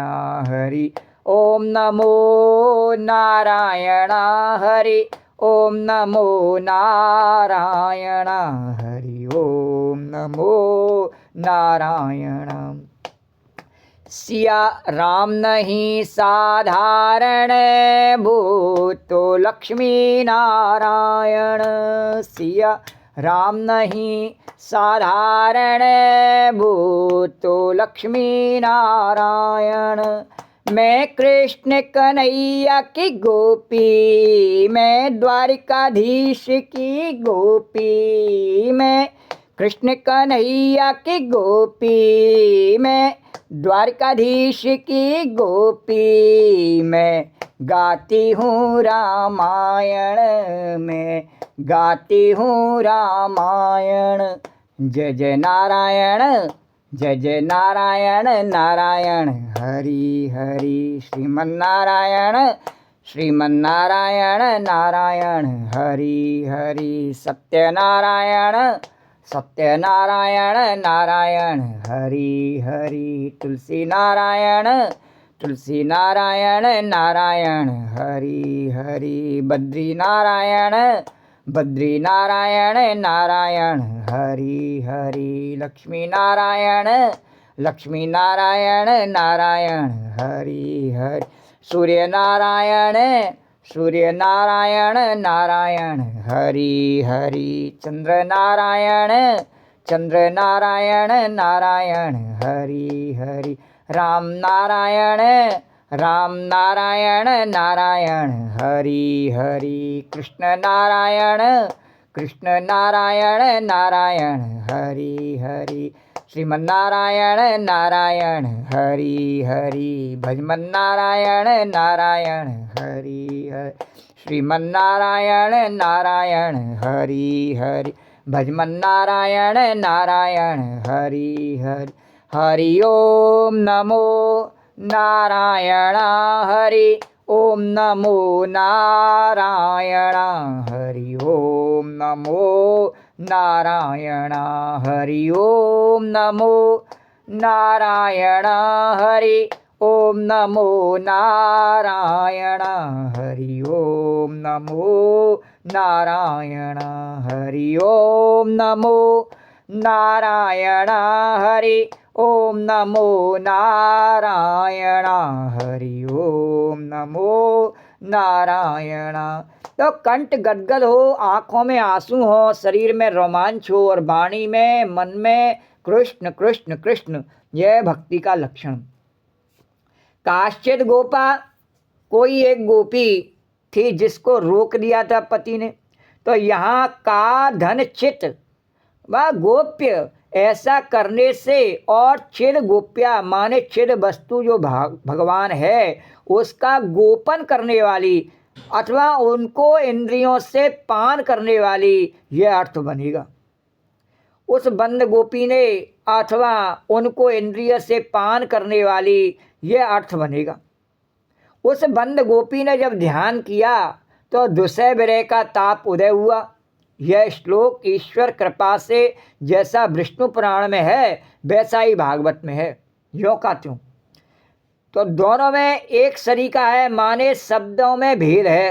हरि ओम नमो नारायण हरि ओम नमो नारायण हरि ओम नमो नारायण सिया राम नहीं साधारण भूतो लक्ष्मी नारायण सिया राम नहीं साधारण भूतो लक्ष्मी नारायण मैं कृष्ण कन्हैया की गोपी मैं द्वारिकाधीश की गोपी मैं कृष्ण कन्हैया की गोपी मैं द्वारकाधीश की गोपी मैं गाती हूँ रामायण में गाती हूँ रामायण जय जय नारायण नारायण हरि हरि श्रीमन्नारायण नारायण हरि हरि सत्यनारायण नारायण हरि हरि तुलसी नारायण हरि हरि बद्री नारायण हरि हरि लक्ष्मी नारायण हरि हरि सूर्य नारायण हरि हरि चंद्र नारायण हरि हरि राम नारायण हरि हरि कृष्ण नारायण हरि हरि श्रीमन्नारायण हरि हरि भजमन नारायण हरि हरि श्रीमन्नारायण हरि हरि भजमन नारायण हरि हरि हरि ओम नमो नारायण हरि ओम नमो नारायण हरि ओम नमो नारायण हरि ओम नमो नारायण हरि ओम नमो नारायण हरि ओम नमो नारायण हरि ओम नमो नारायण हरि ओम नमो नारायण हरि ओम नमो नारायण। तो कंठ गदगद हो, आंखों में आंसू हो, शरीर में रोमांच हो और वाणी में मन में कृष्ण कृष्ण कृष्ण, यह भक्ति का लक्षण। काश्चित गोपा, कोई एक गोपी थी जिसको रोक दिया था पति ने। तो यहाँ का धन चित व गोप्य, ऐसा करने से, और चिद गोप्या माने चिद वस्तु जो भगवान है उसका गोपन करने वाली अथवा उनको इंद्रियों से पान करने वाली, यह अर्थ बनेगा। उस बंद गोपी ने अथवा उनको इंद्रिय से पान करने वाली, यह अर्थ बनेगा। उस बंद गोपी ने जब ध्यान किया तो दुसह विरह का ताप उदय हुआ। यह श्लोक ईश्वर कृपा से जैसा विष्णु पुराण में है वैसा ही भागवत में है, यों का त्यों। तो दोनों में एक सरीका है, माने शब्दों में भेद है,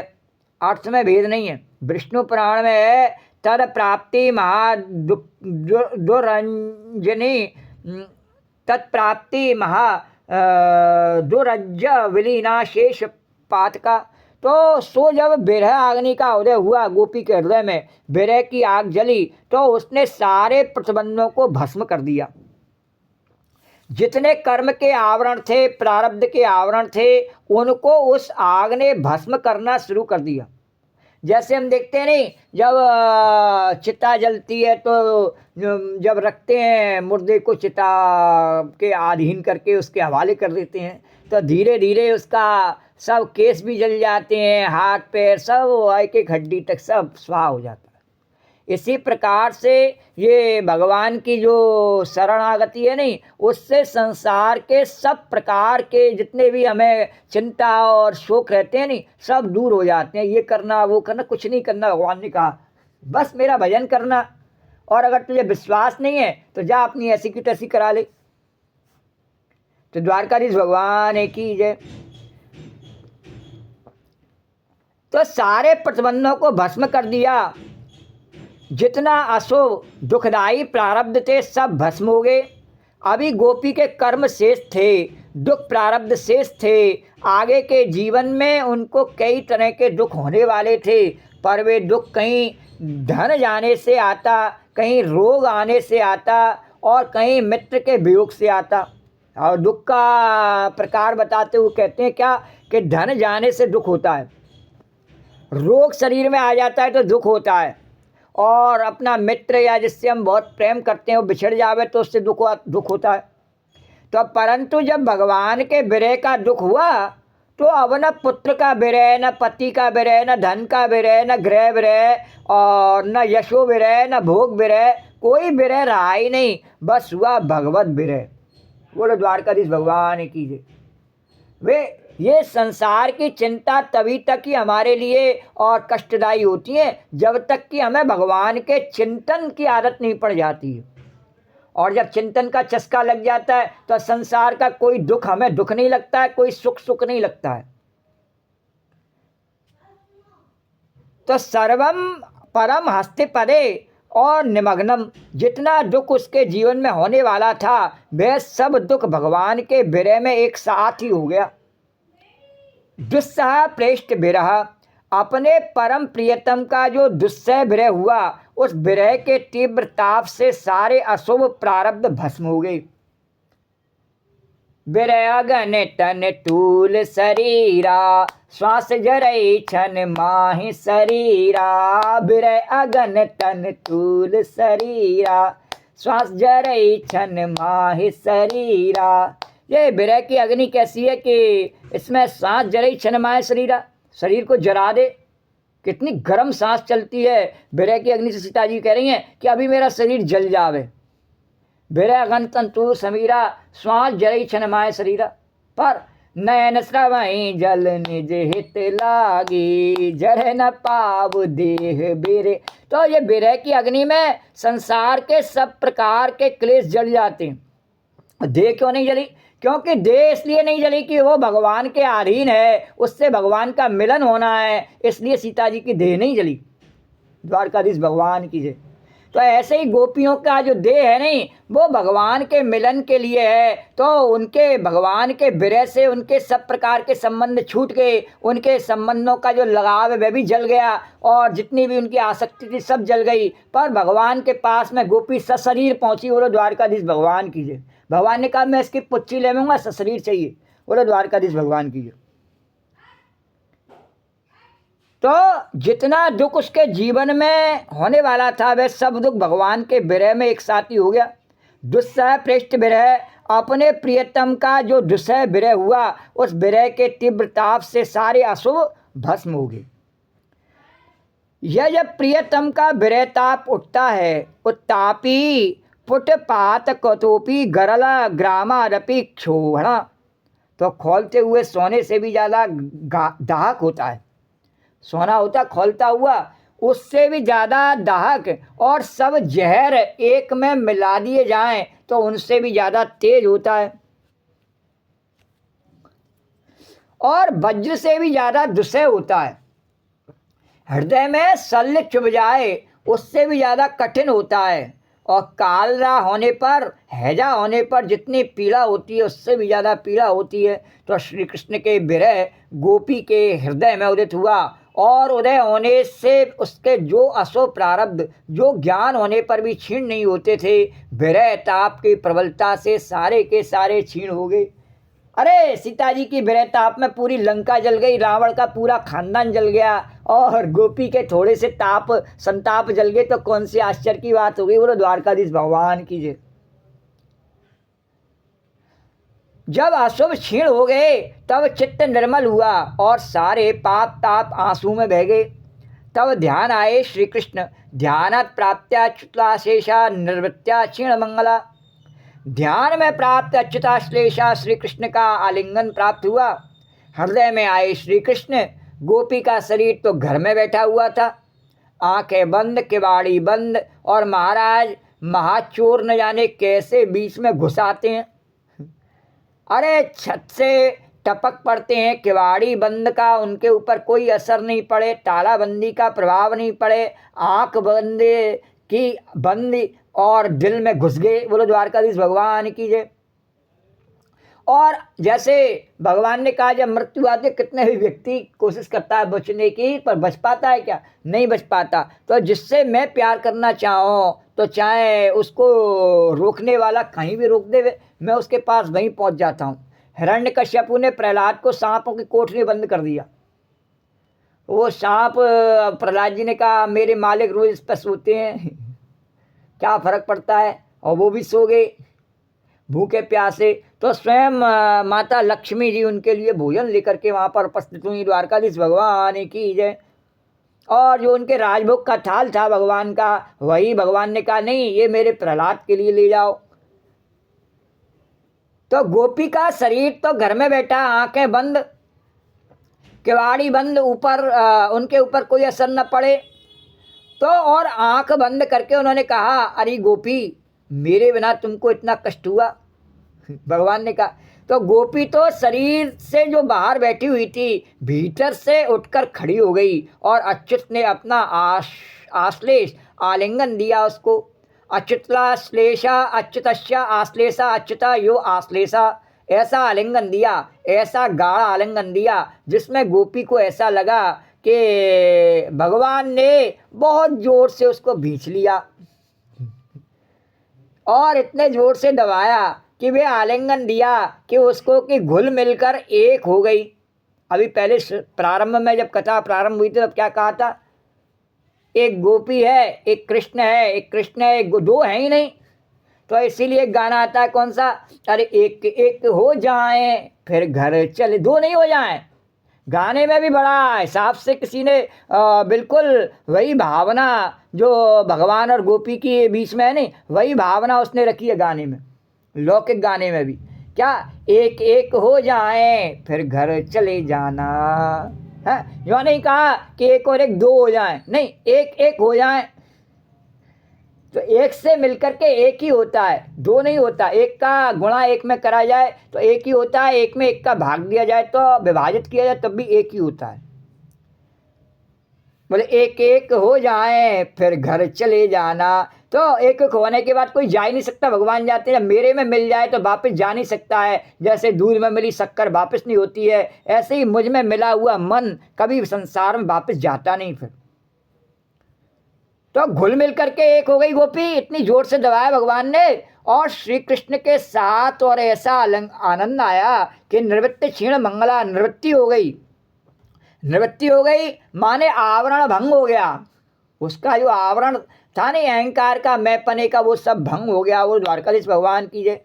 अर्थ में भेद नहीं है। विष्णु पुराण में है तद प्राप्ति दुरंजनी तत्प्राप्ति महा दुरज्ज विलीना शेष पातका। तो सो जब विरह अग्नि का उदय हुआ गोपी के हृदय में, विरह की आग जली तो उसने सारे प्रतिबंधों को भस्म कर दिया। जितने कर्म के आवरण थे, प्रारब्ध के आवरण थे, उनको उस आग ने भस्म करना शुरू कर दिया। जैसे हम देखते हैं नहीं, जब चिता जलती है तो जब रखते हैं मुर्दे को चिता के अधीन करके उसके हवाले कर देते हैं, तो धीरे धीरे उसका सब केस भी जल जाते हैं, हाथ पैर सब एक एक हड्डी तक सब स्वाह हो जाता है। इसी प्रकार से ये भगवान की जो शरणागति है नहीं, उससे संसार के सब प्रकार के जितने भी हमें चिंता और शोक रहते हैं नहीं, सब दूर हो जाते हैं। ये करना वो करना, कुछ नहीं करना, भगवान ने कहा बस मेरा भजन करना। और अगर तुझे विश्वास नहीं है तो जा अपनी ऐसी की तैसी करा ले। तो द्वारकाधीश भगवान की जय। तो सारे प्रतिबंधों को भस्म कर दिया। जितना अशुभ दुखदायी प्रारब्ध थे सब भस्म हो गए। अभी गोपी के कर्म शेष थे, दुख प्रारब्ध शेष थे। आगे के जीवन में उनको कई तरह के दुख होने वाले थे, पर वे दुख कहीं धन जाने से आता, कहीं रोग आने से आता और कहीं मित्र के वियोग से आता। और दुख का प्रकार बताते हुए कहते हैं क्या कि धन जाने से दुख होता है, रोग शरीर में आ जाता है तो दुख होता है, और अपना मित्र या जिससे हम बहुत प्रेम करते हैं वो बिछड़ जावे तो उससे दुख होता है। तो परंतु जब भगवान के विरह का दुख हुआ तो अब न पुत्र का विरह, न पति का विरह, न धन का विरह, न गृह विरह और न यशो विरह, न भोग विरह, कोई विरह रहा ही नहीं, बस हुआ भगवत विरह। बोलो द्वारकाधीश भगवान की जय। वे ये संसार की चिंता तभी तक ही हमारे लिए और कष्टदायी होती है जब तक कि हमें भगवान के चिंतन की आदत नहीं पड़ जाती है। और जब चिंतन का चस्का लग जाता है तो संसार का कोई दुख हमें दुख नहीं लगता है, कोई सुख सुख नहीं लगता है। तो सर्वम परम हस्ते पदे और निमग्नम, जितना दुख उसके जीवन में होने वाला था वह सब दुख भगवान के विरह में एक साथ ही हो गया। दुस्सह प्रेष्ठ विरह, अपने परम प्रियतम का जो दुस्सह विरह हुआ, उस विरह के तीव्र ताप से सारे अशुभ प्रारब्ध भस्म हो गए। विरह अगन तन तूल शरीरा, श्वास जरई छन माहि शरीरा। विरह अगन तन तूल शरीरा, श्वास जरई छन माहि शरीरा। ये विरह की अग्नि कैसी है कि इसमें सांस जरई छन माहि शरीरा, शरीर को जरा दे। कितनी गर्म सांस चलती है विरह की अग्नि से। सीता जी कह रही हैं कि अभी मेरा शरीर जल जावे। विरह अगन तन तूल समीरा, श्वास जरई छन माहि शरीरा। पर नयन श्रवई जल निज हित लागी, जर न पाव देह बिरे। तो ये बिरह की अग्नि में संसार के सब प्रकार के क्लेश जल जाते हैं। देह क्यों नहीं जली? क्योंकि देह इसलिए नहीं जली कि वो भगवान के अधीन है, उससे भगवान का मिलन होना है, इसलिए सीता जी की देह नहीं जली। द्वारकाधीश भगवान की जय। तो ऐसे ही गोपियों का जो देह है नहीं, वो भगवान के मिलन के लिए है। तो उनके भगवान के विरह से उनके सब प्रकार के संबंध छूट गए, उनके संबंधों का जो लगाव है वह भी जल गया, और जितनी भी उनकी आसक्ति थी सब जल गई। पर भगवान के पास में गोपी सशरीर पहुंची। बोलो द्वारकाधीश भगवान की जय। भगवान ने कहा मैं इसकी पुच्ची ले लूँगा, सशरीर चाहिए। बोलो द्वारकाधीश भगवान की जय। तो जितना दुख उसके जीवन में होने वाला था वह सब दुख भगवान के विरह में एक साथ ही हो गया। दुस्सह पृष्ठ विरह, अपने प्रियतम का जो दुस्सह विरह हुआ, उस विरह के तीव्र ताप से सारे अशुभ भस्म हो गए। यह जब प्रियतम का विरह ताप उठता है, उत्तापी पुटपात कतोपी गरला ग्रामारपी क्षोभणा। तो खोलते हुए सोने से भी ज़्यादा दाहक होता है। सोना होता खोलता हुआ, उससे भी ज़्यादा दाहक, और सब जहर एक में मिला दिए जाएं तो उनसे भी ज़्यादा तेज होता है, और वज्र से भी ज़्यादा दुस्सह होता है। हृदय में शल्य चुभ जाए उससे भी ज़्यादा कठिन होता है, और कालरा होने पर, हैजा होने पर जितनी पीड़ा होती है उससे भी ज़्यादा पीड़ा होती है। तो श्री कृष्ण के विरह गोपी के हृदय में उदित हुआ, और उदय होने से उसके जो असो प्रारब्ध जो ज्ञान होने पर भी क्षीण नहीं होते थे, विरह ताप की प्रबलता से सारे के सारे क्षीण हो गए। अरे सीता जी की विरह ताप में पूरी लंका जल गई, रावण का पूरा खानदान जल गया, और गोपी के थोड़े से ताप संताप जल गए, तो कौन सी आश्चर्य की बात हो गई। बोलो द्वारकाधीश भगवान की जय। जब अशुभ क्षीण हो गए तब चित्त निर्मल हुआ, और सारे पाप ताप आंसू में बह गए। तब ध्यान आए श्री कृष्ण, ध्यानात् प्राप्त्याच्युताशेषा निर्वृत्या क्षीण मंगला। ध्यान में प्राप्त अच्युताश्लेषा श्री कृष्ण का आलिंगन प्राप्त हुआ। हृदय में आए श्री कृष्ण। गोपी का शरीर तो घर में बैठा हुआ था, आंखें बंद, किवाड़ी बंद, और महाराज महाचोर न जाने कैसे बीच में घुस आते हैं। अरे छत से टपक पड़ते हैं, किवाड़ी बंद का उनके ऊपर कोई असर नहीं पड़े, तालाबंदी का प्रभाव नहीं पड़े, आंख बंद की बंदी, और दिल में घुस गए। बोलो द्वारकाधीश भगवान की जय। और जैसे भगवान ने कहा जब मृत्यु आती, कितने भी व्यक्ति कोशिश करता है बचने की, पर बच पाता है क्या? नहीं बच पाता। तो जिससे मैं प्यार करना चाहूँ तो चाहे उसको रोकने वाला कहीं भी रोक दे, मैं उसके पास वहीं पहुँच जाता हूँ। हिरण्यकश्यपु ने प्रहलाद को सांपों की कोठरी बंद कर दिया। वो सांप, प्रहलाद जी ने कहा मेरे मालिक रोज इस पर सोते हैं, क्या फर्क पड़ता है, और वो भी सो गए भूखे प्यासे। तो स्वयं माता लक्ष्मी जी उनके लिए भोजन लेकर के वहाँ पर उपस्थित हुई। द्वारकाधीश भगवान की जय। और जो उनके राजभोग का थाल था भगवान का, वही भगवान ने कहा नहीं ये मेरे प्रहलाद के लिए ले जाओ। तो गोपी का शरीर तो घर में बैठा, आंखें बंद, किवाड़ी बंद, ऊपर उनके ऊपर कोई असर न पड़े। तो और आंख बंद करके उन्होंने कहा अरे गोपी मेरे बिना तुमको इतना कष्ट हुआ। भगवान ने कहा, तो गोपी तो शरीर से जो बाहर बैठी हुई थी भीतर से उठकर खड़ी हो गई, और अच्युत ने अपना आश्लेष आलिंगन दिया उसको। अच्युतश्लेषा अच्युतश्या आश्लेषा अच्युता यो आश्लेषा, ऐसा आलिंगन दिया, ऐसा गाढ़ा आलिंगन दिया जिसमें गोपी को ऐसा लगा कि भगवान ने बहुत जोर से उसको भींच लिया, और इतने जोर से दबाया कि वे आलिंगन दिया कि उसको कि घुल मिलकर एक हो गई। अभी पहले प्रारंभ में जब कथा प्रारंभ हुई थी तब क्या कहा था, एक गोपी है, एक कृष्ण है, एक कृष्ण है, एक दो है ही नहीं। तो इसीलिए एक गाना आता है कौन सा, अरे एक एक हो जाए फिर घर चले, दो नहीं हो जाए। गाने में भी बड़ा हिसाब से किसी ने बिल्कुल वही भावना जो भगवान और गोपी की बीच में है नहीं, वही भावना उसने रखी है गाने में, लौकिक गाने में भी, क्या एक एक हो जाएं फिर घर चले जाना। है जो नहीं कहा कि एक और एक दो हो जाएं, नहीं, एक एक हो जाएं। तो एक से मिलकर के एक ही होता है, दो नहीं होता। एक का गुणा एक में करा जाए तो एक ही होता है, एक में एक का भाग दिया जाए तो विभाजित किया जाए तब भी एक ही होता है। बोले एक एक हो जाए फिर घर चले जाना। तो एक एक होने के बाद कोई जा ही नहीं सकता, भगवान जाते हैं। मेरे में मिल जाए तो वापस जा नहीं सकता है, जैसे दूध में मिली शक्कर वापस नहीं होती है, ऐसे ही मुझ में मिला हुआ मन कभी संसार में वापस जाता नहीं। फिर तो घुल मिल करके एक हो गई गोपी, इतनी जोर से दबाया भगवान ने, और श्री कृष्ण के साथ और ऐसा आनंद आया कि निवृत्ति क्षीण मंगला, निवृत्ति हो गई। निवृत्ति हो गई माने आवरण भंग हो गया, उसका जो आवरण था नहीं अहंकार का, मैं पने का, वो सब भंग हो गया। वो द्वारकाधीश भगवान की जय,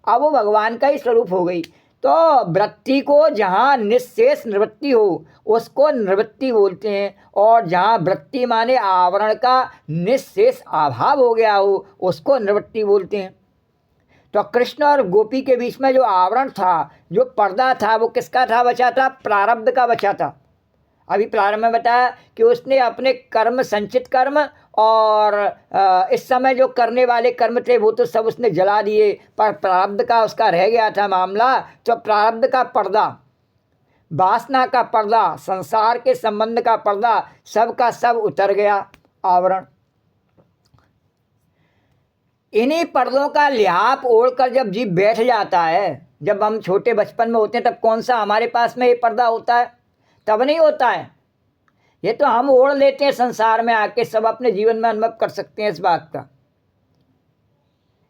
अब वो भगवान का ही स्वरूप हो गई। तो वृत्ति को जहाँ निःशेष निवृत्ति हो उसको निवृत्ति बोलते हैं, और जहाँ वृत्ति माने आवरण का निःशेष अभाव हो गया हो उसको निवृत्ति बोलते हैं। तो कृष्ण और गोपी के बीच में जो आवरण था, जो पर्दा था, वो किसका था बचा था? प्रारब्ध का बचा था। अभी प्रारंभ में बताया कि उसने अपने कर्म, संचित कर्म, और इस समय जो करने वाले कर्म थे वो तो सब उसने जला दिए, पर प्रारब्ध का उसका रह गया था मामला। तो प्रारब्ध का पर्दा, वासना का पर्दा, संसार के संबंध का पर्दा, सब का सब उतर गया आवरण। इन्हीं पर्दों का लिहाफ ओढ़कर जब जीव बैठ जाता है, जब हम छोटे बचपन में होते हैं तब कौन सा हमारे पास में ये पर्दा होता है? तब नहीं होता है। ये तो हम ओढ़ लेते हैं संसार में आके, सब अपने जीवन में अनुभव कर सकते हैं इस बात का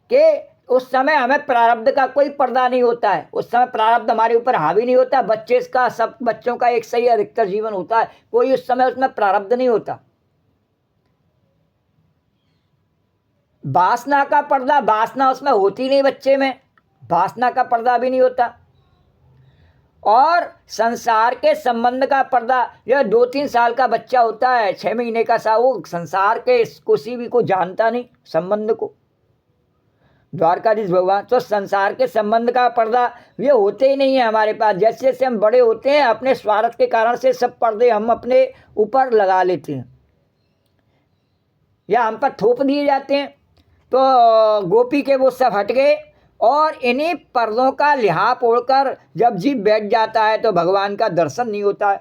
कि उस समय हमें प्रारब्ध का कोई पर्दा नहीं होता है। उस समय प्रारब्ध हमारे ऊपर हावी नहीं होता। बच्चे का, सब बच्चों का एक सही अधिकतर जीवन होता है, कोई उस समय उसमें प्रारब्ध नहीं होता। वासना का पर्दा, वासना उसमें होती नहीं बच्चे में, वासना का पर्दा भी नहीं होता। और संसार के संबंध का पर्दा, यह 2-3 साल का बच्चा होता है, 6 महीने का सा, वो संसार के किसी भी को जानता नहीं, संबंध को। द्वारकाधीश भगवान तो संसार के संबंध का पर्दा ये होते ही नहीं है हमारे पास। जैसे जैसे हम बड़े होते हैं अपने स्वार्थ के कारण से सब पर्दे हम अपने ऊपर लगा लेते हैं या हम पर थोप दिए जाते हैं। तो गोपी के वो सब हट गए, और इन्हीं पर्दों का लिहाफ ओढ़कर जब जीव बैठ जाता है तो भगवान का दर्शन नहीं होता है।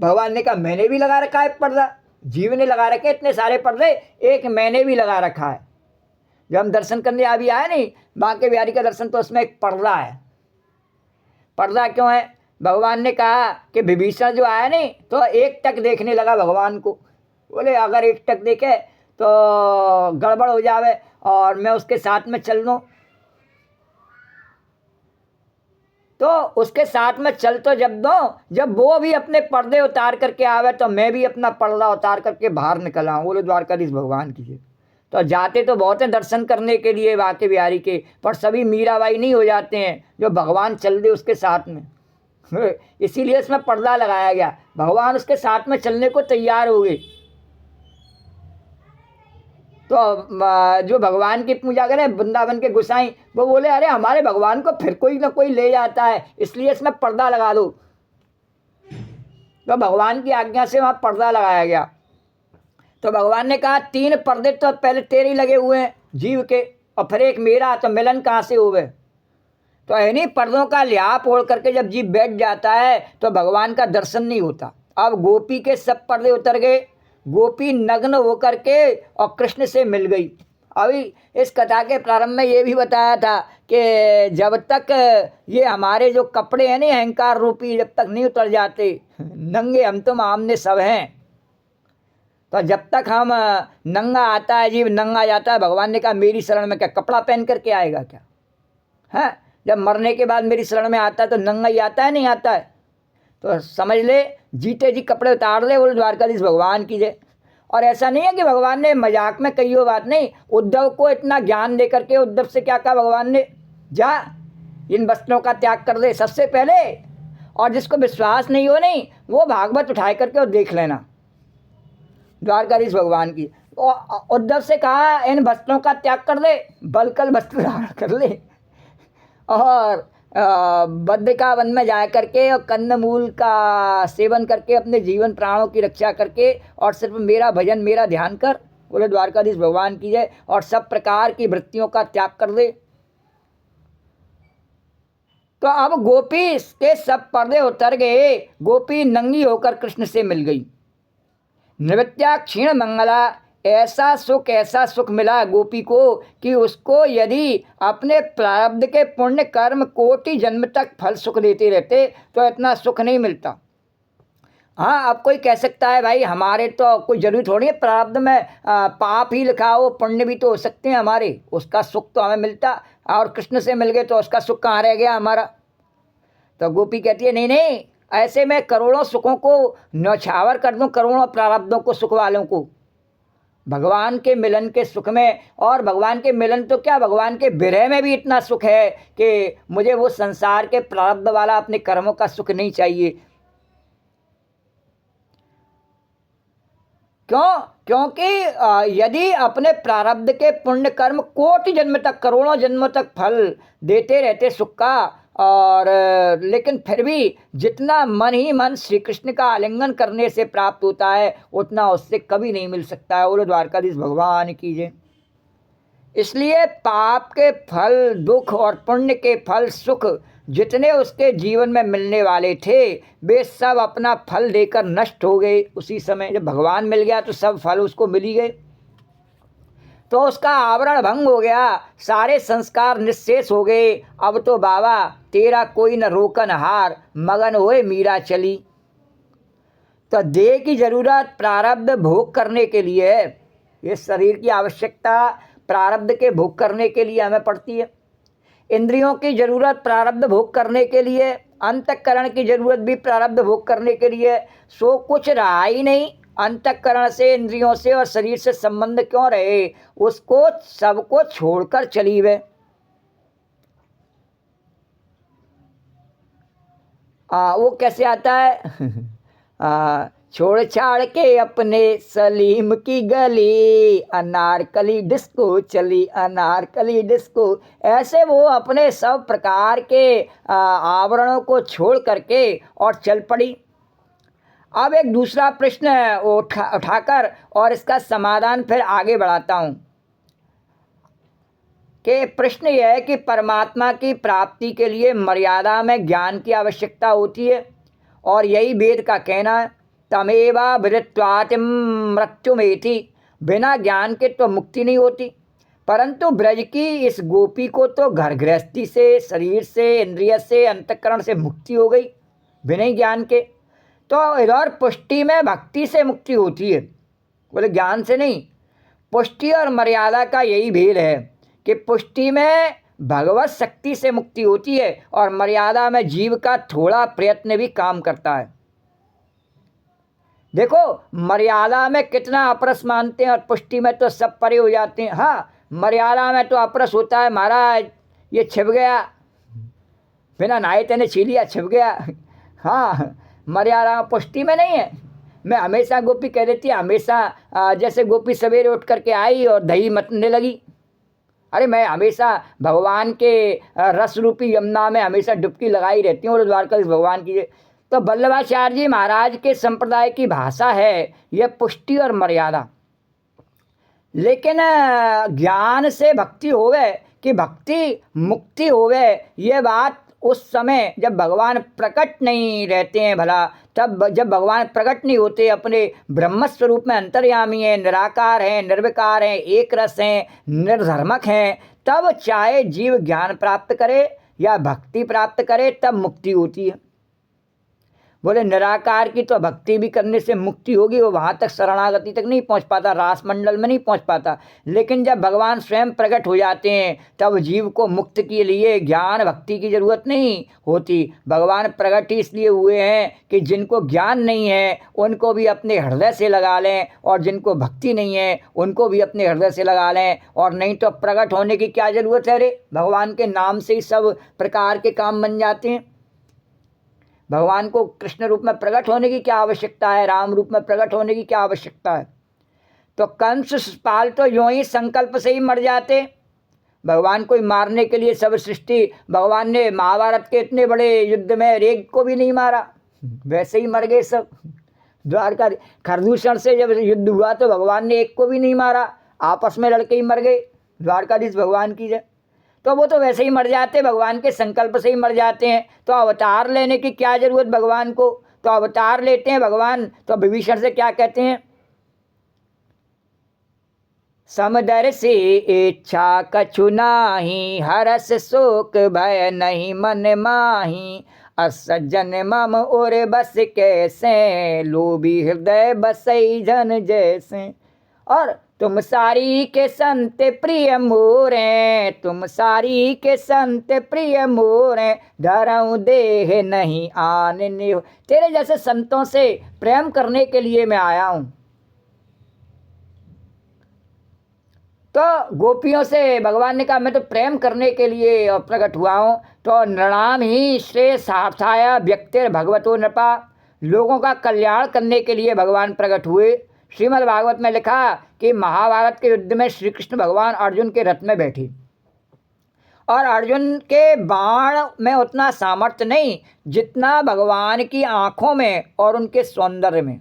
भगवान ने कहा मैंने भी लगा रखा है पर्दा, जीव ने लगा रखे इतने सारे पर्दे, एक मैंने भी लगा रखा है। जब हम दर्शन करने अभी आए नहीं बांके बिहारी का दर्शन, तो उसमें एक पर्दा है। पर्दा क्यों है? भगवान ने कहा कि विभीषण जो आया नहीं तो एक टक देखने लगा भगवान को। बोले अगर एक टक देखे तो गड़बड़ हो जावे और मैं उसके साथ में चल दूँ, तो उसके साथ में चल तो जब दो, जब वो भी अपने पर्दे उतार करके आवे तो मैं भी अपना पर्दा उतार करके बाहर निकल आऊँ। बोले द्वारकाधीश भगवान की। तो जाते तो बहुत हैं दर्शन करने के लिए बांके बिहारी के, पर सभी मीराबाई नहीं हो जाते हैं जो भगवान चल दे उसके साथ में। इसीलिए इसमें पर्दा लगाया गया, भगवान उसके साथ में चलने को तैयार हो गए। तो जो भगवान की पूजा करें वृंदावन के गोसाई, वो बोले अरे हमारे भगवान को फिर कोई ना कोई ले जाता है, इसलिए इसमें पर्दा लगा दो। तो भगवान की आज्ञा से वहाँ पर्दा लगाया गया। तो भगवान ने कहा 3 पर्दे तो पहले तेरे ही लगे हुए हैं जीव के, और फिर एक मेरा, तो मिलन कहाँ से हुए? तो इन्हीं पर्दों का लिहाफ ओढ़ करके जब जीव बैठ जाता है तो भगवान का दर्शन नहीं होता। अब गोपी के सब पर्दे उतर गए, गोपी नग्न होकर के और कृष्ण से मिल गई। अभी इस कथा के प्रारंभ में ये भी बताया था कि जब तक ये हमारे जो कपड़े हैं नहीं अहंकार रूपी, जब तक नहीं उतर जाते, नंगे हम तुम आमने सब हैं, तो जब तक हम नंगा आता है जीव नंगा जाता है। भगवान ने कहा मेरी शरण में क्या कपड़ा पहन करके आएगा क्या? है जब मरने के बाद मेरी शरण में आता है तो नंगा ही आता है, नहीं आता है? तो समझ ले जीते जी कपड़े उतार ले। बोले द्वारकाधीश भगवान की जय। और ऐसा नहीं है कि भगवान ने मजाक में कही हो बात, नहीं। उद्धव को इतना ज्ञान दे करके उद्धव से क्या कहा भगवान ने? जा इन वस्त्रों का त्याग कर दे सबसे पहले, और जिसको विश्वास नहीं हो नहीं वो भागवत उठाए करके और देख लेना। द्वारकाधीश भगवान की उद्धव से कहा इन वस्त्रों का त्याग कर दे, बलकल वस्त्र धारण कर ले। और बद्रिका वन में जा करके और कंदमूल का सेवन करके अपने जीवन प्राणों की रक्षा करके और सिर्फ मेरा भजन मेरा ध्यान कर। बोले द्वारकाधीश भगवान की जय। और सब प्रकार की वृत्तियों का त्याग कर दे। तो अब गोपी के सब पर्दे उतर गए। गोपी नंगी होकर कृष्ण से मिल गई। नृत्या क्षीण मंगला, ऐसा सुख मिला गोपी को कि उसको यदि अपने प्रारब्ध के पुण्य कर्म कोटि जन्म तक फल सुख देते रहते तो इतना सुख नहीं मिलता। हाँ, अब कोई कह सकता है भाई हमारे तो कोई जरूरी थोड़ी है प्रारब्ध में पाप ही लिखा हो, पुण्य भी तो हो सकते हैं हमारे, उसका सुख तो हमें मिलता। और कृष्ण से मिल गए तो उसका सुख कहाँ रह गया हमारा। तो गोपी कहती है नहीं नहीं, ऐसे मैं करोड़ों सुखों को न्यौछावर कर दूं, करोड़ों प्रारब्धों को, सुख वालों को, भगवान के मिलन के सुख में। और भगवान के मिलन तो क्या, भगवान के विरह में भी इतना सुख है कि मुझे वो संसार के प्रारब्ध वाला अपने कर्मों का सुख नहीं चाहिए। क्यों? क्योंकि यदि अपने प्रारब्ध के पुण्य कर्म कोटि जन्म तक, करोड़ों जन्मों तक फल देते रहते सुख का, और लेकिन फिर भी जितना मन ही मन श्री कृष्ण का आलिंगन करने से प्राप्त होता है उतना उससे कभी नहीं मिल सकता है। बोलो द्वारकाधीश भगवान की जय। इसलिए पाप के फल दुख और पुण्य के फल सुख जितने उसके जीवन में मिलने वाले थे वे सब अपना फल देकर नष्ट हो गए। उसी समय जब भगवान मिल गया तो सब फल उसको मिल ही गए। तो उसका आवरण भंग हो गया, सारे संस्कार निःशेष हो गए। अब तो बाबा तेरा कोई न रोकन हार, मगन होए मीरा चली। तो देह की जरूरत प्रारब्ध भोग करने के लिए है। ये शरीर की आवश्यकता प्रारब्ध के भोग करने के लिए हमें पड़ती है। इंद्रियों की जरूरत प्रारब्ध भोग करने के लिए, अंतःकरण की जरूरत भी प्रारब्ध भोग करने के लिए। सो कुछ रहा ही नहीं, अंतःकरण से, इंद्रियों से और शरीर से संबंध क्यों रहे, उसको सबको छोड़कर चली वे। वो कैसे आता है छोड़ छाड़ के अपने सलीम की गली, अनारकली डिस्को चली, अनारकली डिस्को। ऐसे वो अपने सब प्रकार के आवरणों को छोड़ करके और चल पड़ी। अब एक दूसरा प्रश्न उठाकर और इसका समाधान फिर आगे बढ़ाता हूँ कि प्रश्न यह है कि परमात्मा की प्राप्ति के लिए मर्यादा में ज्ञान की आवश्यकता होती है। और यही वेद का कहना है, तमेवा विदित्वातिम मृत्युमेति। बिना ज्ञान के तो मुक्ति नहीं होती। परंतु ब्रज की इस गोपी को तो घर गृहस्थी से, शरीर से, इंद्रिय से, अंतःकरण से मुक्ति हो गई बिना ही ज्ञान के। तो इधर पुष्टि में भक्ति से मुक्ति होती है, बोले ज्ञान से नहीं। पुष्टि और मर्यादा का यही भेद है कि पुष्टि में भगवत शक्ति से मुक्ति होती है और मर्यादा में जीव का थोड़ा प्रयत्न भी काम करता है। देखो मर्यादा में कितना अपरस मानते हैं और पुष्टि में तो सब परे हो जाते हैं। हाँ, मर्यादा में तो अपरस होता है, महाराज ये छिप गया, बिना नहाए तेने छीन लिया, छिप गया। हाँ, मर्यादा पुष्टि में नहीं है। मैं हमेशा गोपी कह देती है, हमेशा जैसे गोपी सवेरे उठ करके आई और दही मतने लगी। अरे मैं हमेशा भगवान के रस रूपी यमुना में हमेशा डुबकी लगाई रहती हूँ। और द्वारकाधीश भगवान की। तो वल्लभाचार्य जी महाराज के संप्रदाय की भाषा है यह पुष्टि और मर्यादा। लेकिन ज्ञान से भक्ति होवे कि भक्ति मुक्ति होवे, ये बात उस समय जब भगवान प्रकट नहीं रहते हैं भला, तब जब भगवान प्रकट नहीं होते, अपने ब्रह्म स्वरूप में अंतर्यामी हैं, निराकार हैं, निर्विकार हैं, एक रस हैं, निर्धर्मक हैं, तब चाहे जीव ज्ञान प्राप्त करे या भक्ति प्राप्त करे तब मुक्ति होती है। बोले निराकार की तो भक्ति भी करने से मुक्ति होगी, वो वहाँ तक शरणागति तक नहीं पहुँच पाता, रास मंडल में नहीं पहुँच पाता। लेकिन जब भगवान स्वयं प्रकट हो जाते हैं तब जीव को मुक्त के लिए ज्ञान भक्ति की जरूरत नहीं होती। भगवान प्रकट ही इसलिए हुए हैं कि जिनको ज्ञान नहीं है उनको भी अपने हृदय से लगा लें, और जिनको भक्ति नहीं है उनको भी अपने हृदय से लगा लें। और नहीं तो प्रकट होने की क्या जरूरत है रे, भगवान के नाम से ही सब प्रकार के काम बन जाते हैं। भगवान को कृष्ण रूप में प्रकट होने की क्या आवश्यकता है, राम रूप में प्रकट होने की क्या आवश्यकता है। तो कंस शिशुपाल तो यूं ही संकल्प से ही मर जाते, भगवान को मारने के लिए सब सृष्टि, भगवान ने महाभारत के इतने बड़े युद्ध में एक को भी नहीं मारा, वैसे ही मर गए सब। द्वारका खरदूषण से जब युद्ध हुआ तो भगवान ने एक को भी नहीं मारा, आपस में लड़के ही मर गए। द्वारकाधीश भगवान की जय। तो वो तो वैसे ही मर जाते, भगवान के संकल्प से ही मर जाते हैं। तो अवतार लेने की क्या जरूरत भगवान को, तो अवतार लेते हैं भगवान। तो विभीषण से क्या कहते हैं, समदर्शी इच्छा कछु नाही, हरस शोक भय नहीं मन माही, असज्जन मम और बस कैसे, लोभी हृदय बसई जन जैसे। और तुम सारी के संत प्रिय मोरे, तुम सारी के संत प्रिय मोरे, धरऊँ देह नहीं आने। तेरे जैसे संतों से प्रेम करने के लिए मैं आया हूँ। तो गोपियों से भगवान ने कहा मैं तो प्रेम करने के लिए प्रकट हुआ हूँ। तो नृणाम ही श्रेय सार्थाय व्यक्तिर भगवतो नृपा, लोगों का कल्याण करने के लिए भगवान प्रकट हुए। श्रीमद् भागवत में लिखा कि महाभारत के युद्ध में श्री कृष्ण भगवान अर्जुन के रथ में बैठे, और अर्जुन के बाण में उतना सामर्थ्य नहीं जितना भगवान की आँखों में और उनके सौंदर्य में।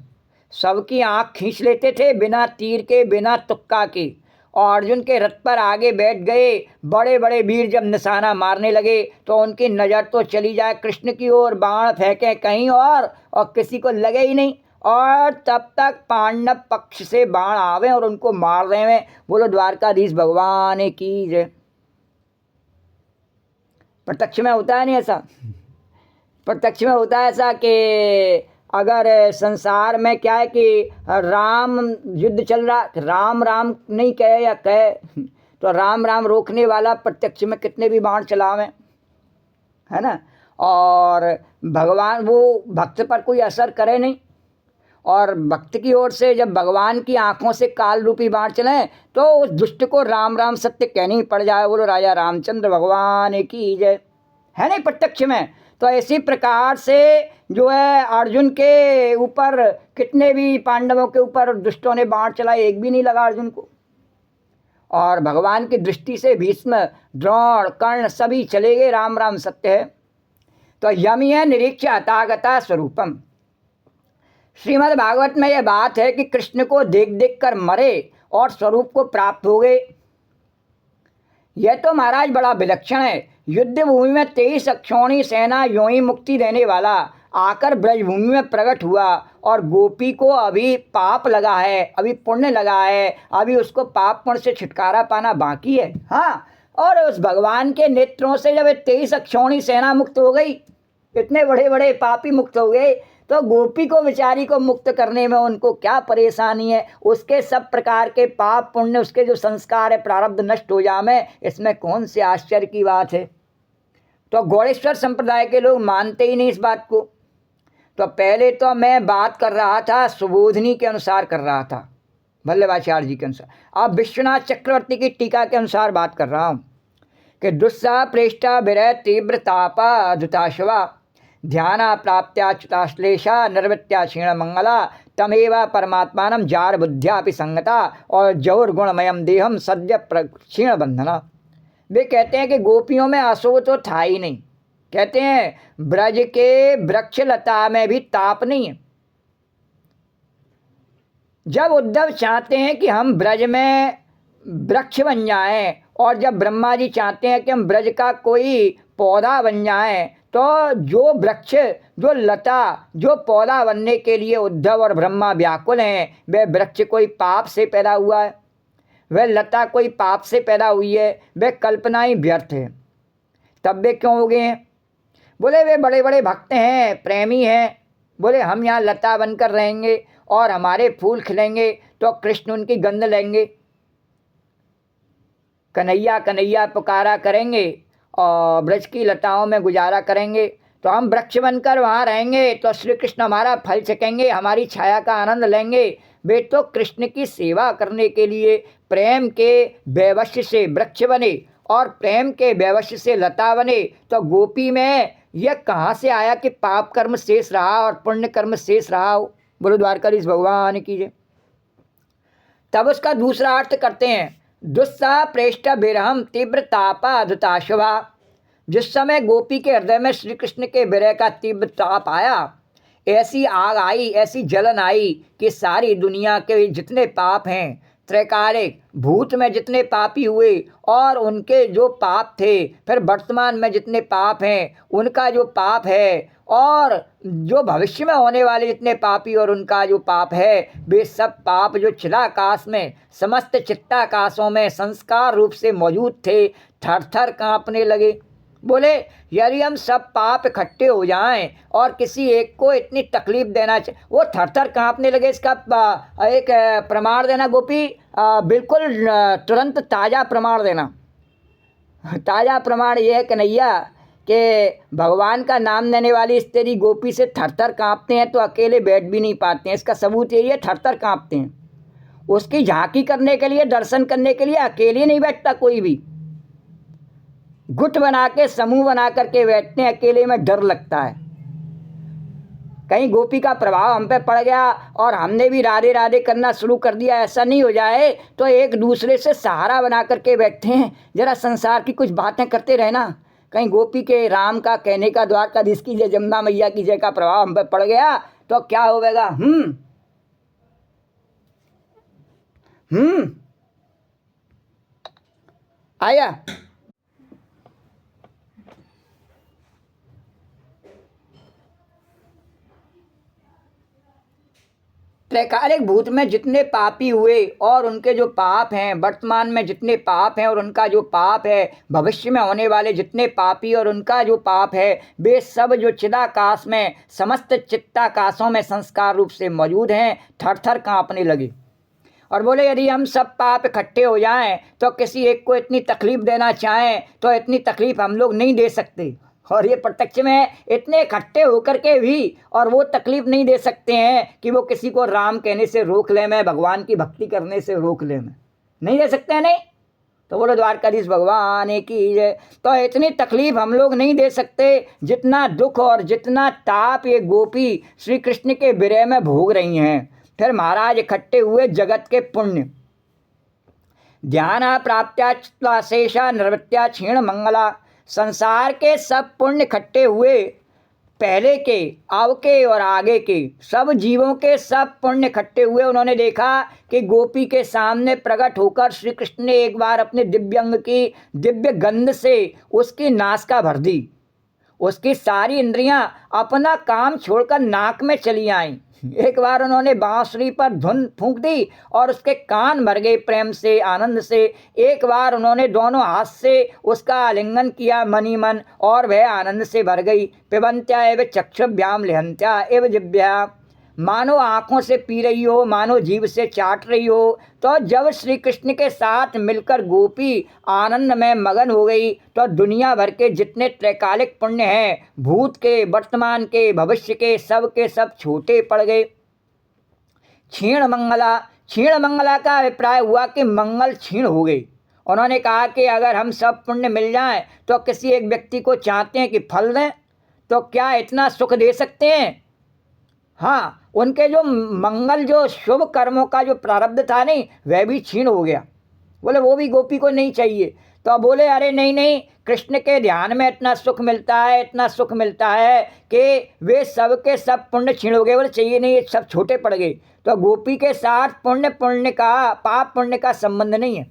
सबकी आँख खींच लेते थे बिना तीर के, बिना तुक्का के। और अर्जुन के रथ पर आगे बैठ गए। बड़े बड़े वीर जब निशाना मारने लगे तो उनकी नज़र तो चली जाए कृष्ण की ओर, बाण फेंके कहीं और किसी को लगे ही नहीं। और तब तक पांडव पक्ष से बाण आवे और उनको मार रहे हैं। बोलो द्वारकाधीश भगवान की जय। प्रत्यक्ष में होता है नहीं ऐसा, प्रत्यक्ष में होता है ऐसा कि अगर संसार में क्या है कि राम युद्ध चल रहा, राम राम नहीं कहे या कहे तो राम राम रोकने वाला प्रत्यक्ष में कितने भी बाण चलावें, है ना। और भगवान वो भक्त पर कोई असर करे नहीं। और भक्त की ओर से जब भगवान की आंखों से काल रूपी बाण चलें तो उस दुष्ट को राम राम सत्य कहनी ही पड़ जाए। बोलो राजा रामचंद्र भगवान की जय, है नहीं प्रत्यक्ष में। तो इसी प्रकार से जो है अर्जुन के ऊपर कितने भी पांडवों के ऊपर दुष्टों ने बाण चलाए, एक भी नहीं लगा अर्जुन को। और भगवान की दृष्टि से भीष्म, द्रोण, कर्ण सभी चले गए, राम राम सत्य है। तो यमी है निरीक्ष अतागता स्वरूपम। श्रीमद् भागवत में यह बात है कि कृष्ण को देख देख कर मरे और स्वरूप को प्राप्त हो गए। यह तो महाराज बड़ा विलक्षण है। युद्ध भूमि में 23 अक्षौणी सेना यों ही मुक्ति देने वाला आकर ब्रजभूमि में प्रकट हुआ। और गोपी को अभी पाप लगा है, अभी पुण्य लगा है, अभी उसको पाप पुण्य से छुटकारा पाना बाकी है। हाँ, और उस भगवान के नेत्रों से जब 23 अक्षौणी सेना मुक्त हो गई, इतने बड़े बड़े पापी मुक्त हो गए, तो गोपी को बेचारी को मुक्त करने में उनको क्या परेशानी है। उसके सब प्रकार के पाप पुण्य, उसके जो संस्कार है प्रारब्ध नष्ट हो जाए, इसमें कौन से आश्चर्य की बात है। तो गौड़ेश्वर संप्रदाय के लोग मानते ही नहीं इस बात को। तो पहले तो मैं बात कर रहा था सुबोधनी के अनुसार कर रहा था, वल्लभाचार्य जी के अनुसार। अब विश्वनाथ चक्रवर्ती की टीका के अनुसार बात कर रहा हूँ कि दुस्सा प्रेष्ठा विरह तीव्र तापा धुताशवा ध्याना प्राप्त्याच्युताश्लेषा निर्वृत्या क्षीण मंगला तमेवा परमात्मानम जार बुद्ध्यापि संगता और जौर गुणमयम देहम सद्य क्षीण बंधना। वे कहते हैं कि गोपियों में अशोभ तो था ही नहीं। कहते हैं ब्रज के वृक्ष लता में भी ताप नहीं है। जब उद्धव चाहते हैं कि हम ब्रज में वृक्ष बन जाएं, और जब ब्रह्मा जी चाहते हैं कि हम ब्रज का कोई पौधा बन जाएं, तो जो वृक्ष, जो लता, जो पौधा बनने के लिए उद्धव और ब्रह्मा व्याकुल हैं, वह वृक्ष कोई पाप से पैदा हुआ है, वह लता कोई पाप से पैदा हुई है, वह कल्पना ही व्यर्थ है। तब वे क्यों हो गए हैं? बोले वे बड़े बड़े भक्त हैं, प्रेमी हैं। बोले हम यहाँ लता बनकर रहेंगे और हमारे फूल खिलेंगे तो कृष्ण उनकी गंध लेंगे, कन्हैया कन्हैया पुकारा करेंगे और ब्रज की लताओं में गुजारा करेंगे। तो हम वृक्ष बनकर वहाँ रहेंगे तो श्री कृष्ण हमारा फल चखेंगे, हमारी छाया का आनंद लेंगे। वे तो कृष्ण की सेवा करने के लिए प्रेम के वैवश्य से वृक्ष बने और प्रेम के वैवश्य से लता बने। तो गोपी में यह कहाँ से आया कि पाप कर्म शेष रहा और पुण्य कर्म शेष रहा हो। बोलो द्वारकाधीश भगवान की जय। तब उसका दूसरा अर्थ करते हैं, दुस्सह पृष्ठ विरहम तीव्र तापाधुताशुभा। जिस समय गोपी के हृदय में श्री कृष्ण के विरह का तीव्र ताप आया, ऐसी आग आई, ऐसी जलन आई कि सारी दुनिया के जितने पाप हैं, त्रैकालिक भूत में जितने पापी हुए और उनके जो पाप थे, फिर वर्तमान में जितने पाप हैं उनका जो पाप है, और जो भविष्य में होने वाले जितने पापी और उनका जो पाप है, वे सब पाप जो चिदाकाश में, समस्त चित्ताकाशों में संस्कार रूप से मौजूद थे, थर थर काँपने लगे। बोले यदि हम सब पाप इकट्ठे हो जाएं और किसी एक को इतनी तकलीफ देना चाहिए, वो थर थर काँपने लगे। इसका एक प्रमाण देना गोपी, बिल्कुल तुरंत ताज़ा प्रमाण देना। ताज़ा प्रमाण ये है कन्हैया कि भगवान का नाम लेने वाली स्त्री गोपी से थर थर काँपते हैं तो अकेले बैठ भी नहीं पाते हैं। इसका सबूत यही है, थर थर काँपते हैं। उसकी झांकी करने के लिए, दर्शन करने के लिए अकेले नहीं बैठता कोई भी, गुट बना के, समूह बना करके बैठते हैं। अकेले में डर लगता है कहीं गोपी का प्रभाव हम पे पड़ गया और हमने भी राधे राधे करना शुरू कर दिया, ऐसा नहीं हो जाए। तो एक दूसरे से सहारा बना करके बैठते हैं, जरा संसार की कुछ बातें करते रहना। कहीं गोपी के राम का कहने का, द्वारकाधीश की जय, जमुना मैया की जय का प्रभाव हम पे पड़ गया तो क्या होगा? आया। त्रैकालिक भूत में जितने पापी हुए और उनके जो पाप हैं, वर्तमान में जितने पाप हैं और उनका जो पाप है, भविष्य में होने वाले जितने पापी और उनका जो पाप है, वे सब जो चिदाकाश में, समस्त चित्ताकाशों में संस्कार रूप से मौजूद हैं, थर थर काँपने लगे। और बोले यदि हम सब पाप इकट्ठे हो जाएं तो किसी एक को इतनी तकलीफ देना चाहें तो इतनी तकलीफ हम लोग नहीं दे सकते। और ये प्रत्यक्ष में इतने इकट्ठे होकर के भी और वो तकलीफ नहीं दे सकते हैं कि वो किसी को राम कहने से रोक ले, मैं भगवान की भक्ति करने से रोक ले, मैं नहीं दे सकते हैं। नहीं तो बोलो द्वारकाधीश भगवान की जय। तो इतनी तकलीफ हम लोग नहीं दे सकते जितना दुख और जितना ताप ये गोपी श्री कृष्ण के विरह में भोग रही हैं। फिर महाराज इकट्ठे हुए जगत के पुण्य, ध्यान प्राप्त्या शेषा निवृत्त्या क्षीण मंगला। संसार के सब पुण्य इकट्ठे हुए, पहले के, अब के और आगे के सब जीवों के सब पुण्य इकट्ठे हुए। उन्होंने देखा कि गोपी के सामने प्रकट होकर श्री कृष्ण ने एक बार अपने दिव्य अंग की दिव्य गंध से उसकी नासिका भर दी। उसकी सारी इंद्रियां अपना काम छोड़कर नाक में चली आईं। एक बार उन्होंने बांसुरी पर धुन फूंक दी और उसके कान भर गए प्रेम से, आनंद से। एक बार उन्होंने दोनों हाथ से उसका आलिंगन किया मनी मन और वह आनंद से भर गई। पिबंत्या एवं चक्षुभ्याम लिहंत्या एवं जिभ्या, मानो आँखों से पी रही हो, मानो जीभ से चाट रही हो। तो जब श्री कृष्ण के साथ मिलकर गोपी आनंद में मगन हो गई तो दुनिया भर के जितने त्रैकालिक पुण्य हैं, भूत के, वर्तमान के, भविष्य के, सब के सब छोटे पड़ गए। क्षीण मंगला, क्षीण मंगला का अभिप्राय हुआ कि मंगल क्षीण हो गई। उन्होंने कहा कि अगर हम सब पुण्य मिल जाएं तो किसी एक व्यक्ति को चाहते हैं कि फल दें तो क्या इतना सुख दे सकते हैं? हाँ, उनके जो मंगल, जो शुभ कर्मों का जो प्रारब्ध था नहीं, वह भी क्षीण हो गया। बोले वो भी गोपी को नहीं चाहिए। तो बोले अरे नहीं नहीं, कृष्ण के ध्यान में इतना सुख मिलता है, इतना सुख मिलता है कि वे सब के सब पुण्य क्षीण हो गए। बोले चाहिए नहीं, ये सब छोटे पड़ गए। तो गोपी के साथ पुण्य का, पाप पुण्य का संबंध नहीं है।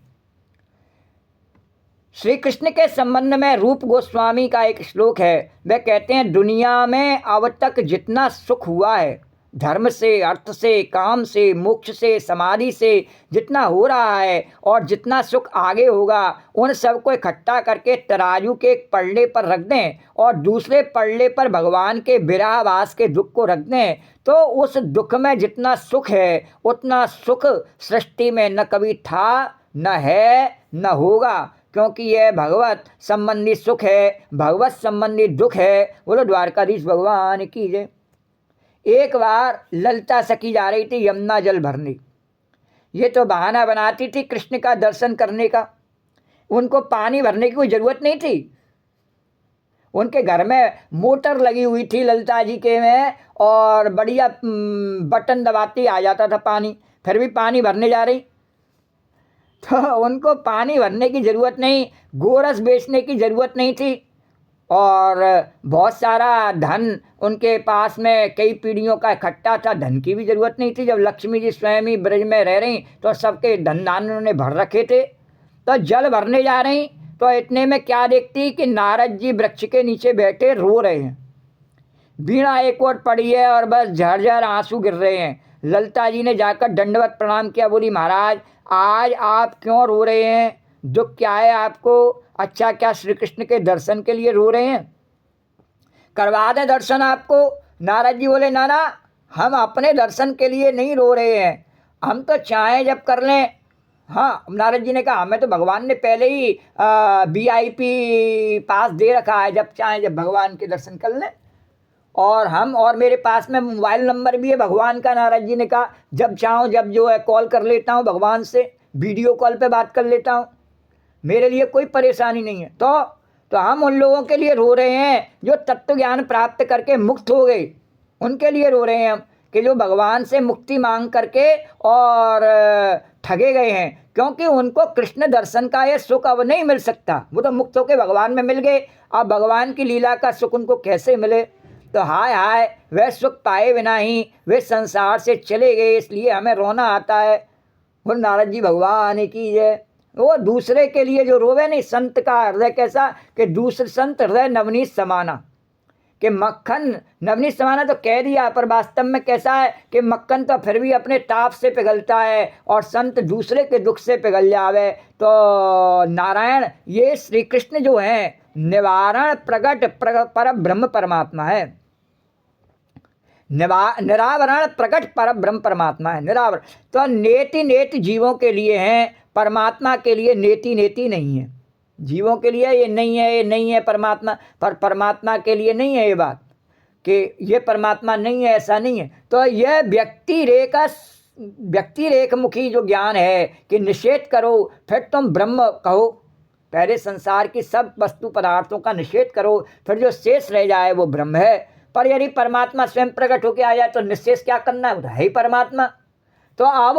श्री कृष्ण के संबंध में रूप गोस्वामी का एक श्लोक है। वे कहते हैं दुनिया में अब तक जितना सुख हुआ है, धर्म से, अर्थ से, काम से, मोक्ष से, समाधि से जितना हो रहा है और जितना सुख आगे होगा, उन सबको इकट्ठा करके तराजू के एक पल्ले पर रख दें और दूसरे पल्ले पर भगवान के विरहवास के दुख को रख दें, तो उस दुख में जितना सुख है उतना सुख सृष्टि में न कभी था, न है, न होगा। क्योंकि यह भगवत संबंधी सुख है, भगवत संबंधी दुख है। बोलो द्वारकाधीश भगवान की जय। एक बार ललिता सखी जा रही थी यमुना जल भरने। ये तो बहाना बनाती थी कृष्ण का दर्शन करने का, उनको पानी भरने की कोई ज़रूरत नहीं थी। उनके घर में मोटर लगी हुई थी ललिता जी के में, और बढ़िया बटन दबाती आ जाता था पानी, फिर भी पानी भरने जा रही। तो उनको पानी भरने की ज़रूरत नहीं, गोरस बेचने की ज़रूरत नहीं थी, और बहुत सारा धन उनके पास में कई पीढ़ियों का इकट्ठा था, धन की भी ज़रूरत नहीं थी। जब लक्ष्मी जी स्वयं ही ब्रज में रह रही तो सबके धन दान उन्होंने भर रखे थे। तो जल भरने जा रही तो इतने में क्या देखती कि नारद जी वृक्ष के नीचे बैठे रो रहे हैं, वीणा एक ओर पड़ी है और बस झरझर आंसू गिर रहे हैं। ललिता जी ने जाकर दंडवत प्रणाम किया, बोली महाराज आज आप क्यों रो रहे हैं, दुख क्या है आपको? अच्छा क्या श्री कृष्ण के दर्शन के लिए रो रहे हैं? करवा दें दर्शन आपको? नारद जी बोले ना ना, हम अपने दर्शन के लिए नहीं रो रहे हैं, हम तो चाहें जब कर लें। हाँ, नारद जी ने कहा हमें तो भगवान ने पहले ही VIP पास दे रखा है, जब चाहें जब भगवान के दर्शन कर लें, और हम और मेरे पास में मोबाइल नंबर भी है भगवान का। नारद जी ने कहा जब चाहो जब जो है कॉल कर लेता हूँ भगवान से, वीडियो कॉल पे बात कर लेता हूँ, मेरे लिए कोई परेशानी नहीं है। तो हम उन लोगों के लिए रो रहे हैं जो तत्व ज्ञान प्राप्त करके मुक्त हो गए, उनके लिए रो रहे हैं हम, कि जो भगवान से मुक्ति मांग करके और ठगे गए हैं, क्योंकि उनको कृष्ण दर्शन का ये सुख अब नहीं मिल सकता। वो तो मुक्त होकर भगवान में मिल गए, अब भगवान की लीला का सुख उनको कैसे मिले? तो हाय हाय, वह सुख पाए बिना ही वे संसार से चले गए, इसलिए हमें रोना आता है। बोल नारद जी भगवान की जय। वो दूसरे के लिए जो रोवे नहीं, संत का हृदय कैसा कि दूसरे संत हृदय नवनीत समाना, कि मक्खन नवनीत समाना तो कह दिया, पर वास्तव में कैसा है कि मक्खन तो फिर भी अपने ताप से पिघलता है और संत दूसरे के दुख से पिघल जावे। तो नारायण ये श्री कृष्ण जो हैं निवारण प्रगट पर ब्रह्म परमात्मा है, निरावरण प्रकट पर ब्रह्म परमात्मा है। निरावरण तो नेति नेति जीवों के लिए हैं, परमात्मा के लिए नेति नेति नहीं है। जीवों के लिए ये नहीं है, ये नहीं है परमात्मा, पर परमात्मा के लिए नहीं है ये बात कि ये परमात्मा नहीं है, ऐसा नहीं है। तो यह व्यक्ति रेख मुखी जो ज्ञान है कि निषेध करो फिर तुम ब्रह्म कहो, पहले संसार की सब वस्तु पदार्थों का निषेध करो, फिर जो शेष रह जाए वो ब्रह्म है। पर यदि परमात्मा स्वयं प्रकट होकर आ जाए तो निश्चेष क्या करना है, वो है ही परमात्मा। तो अब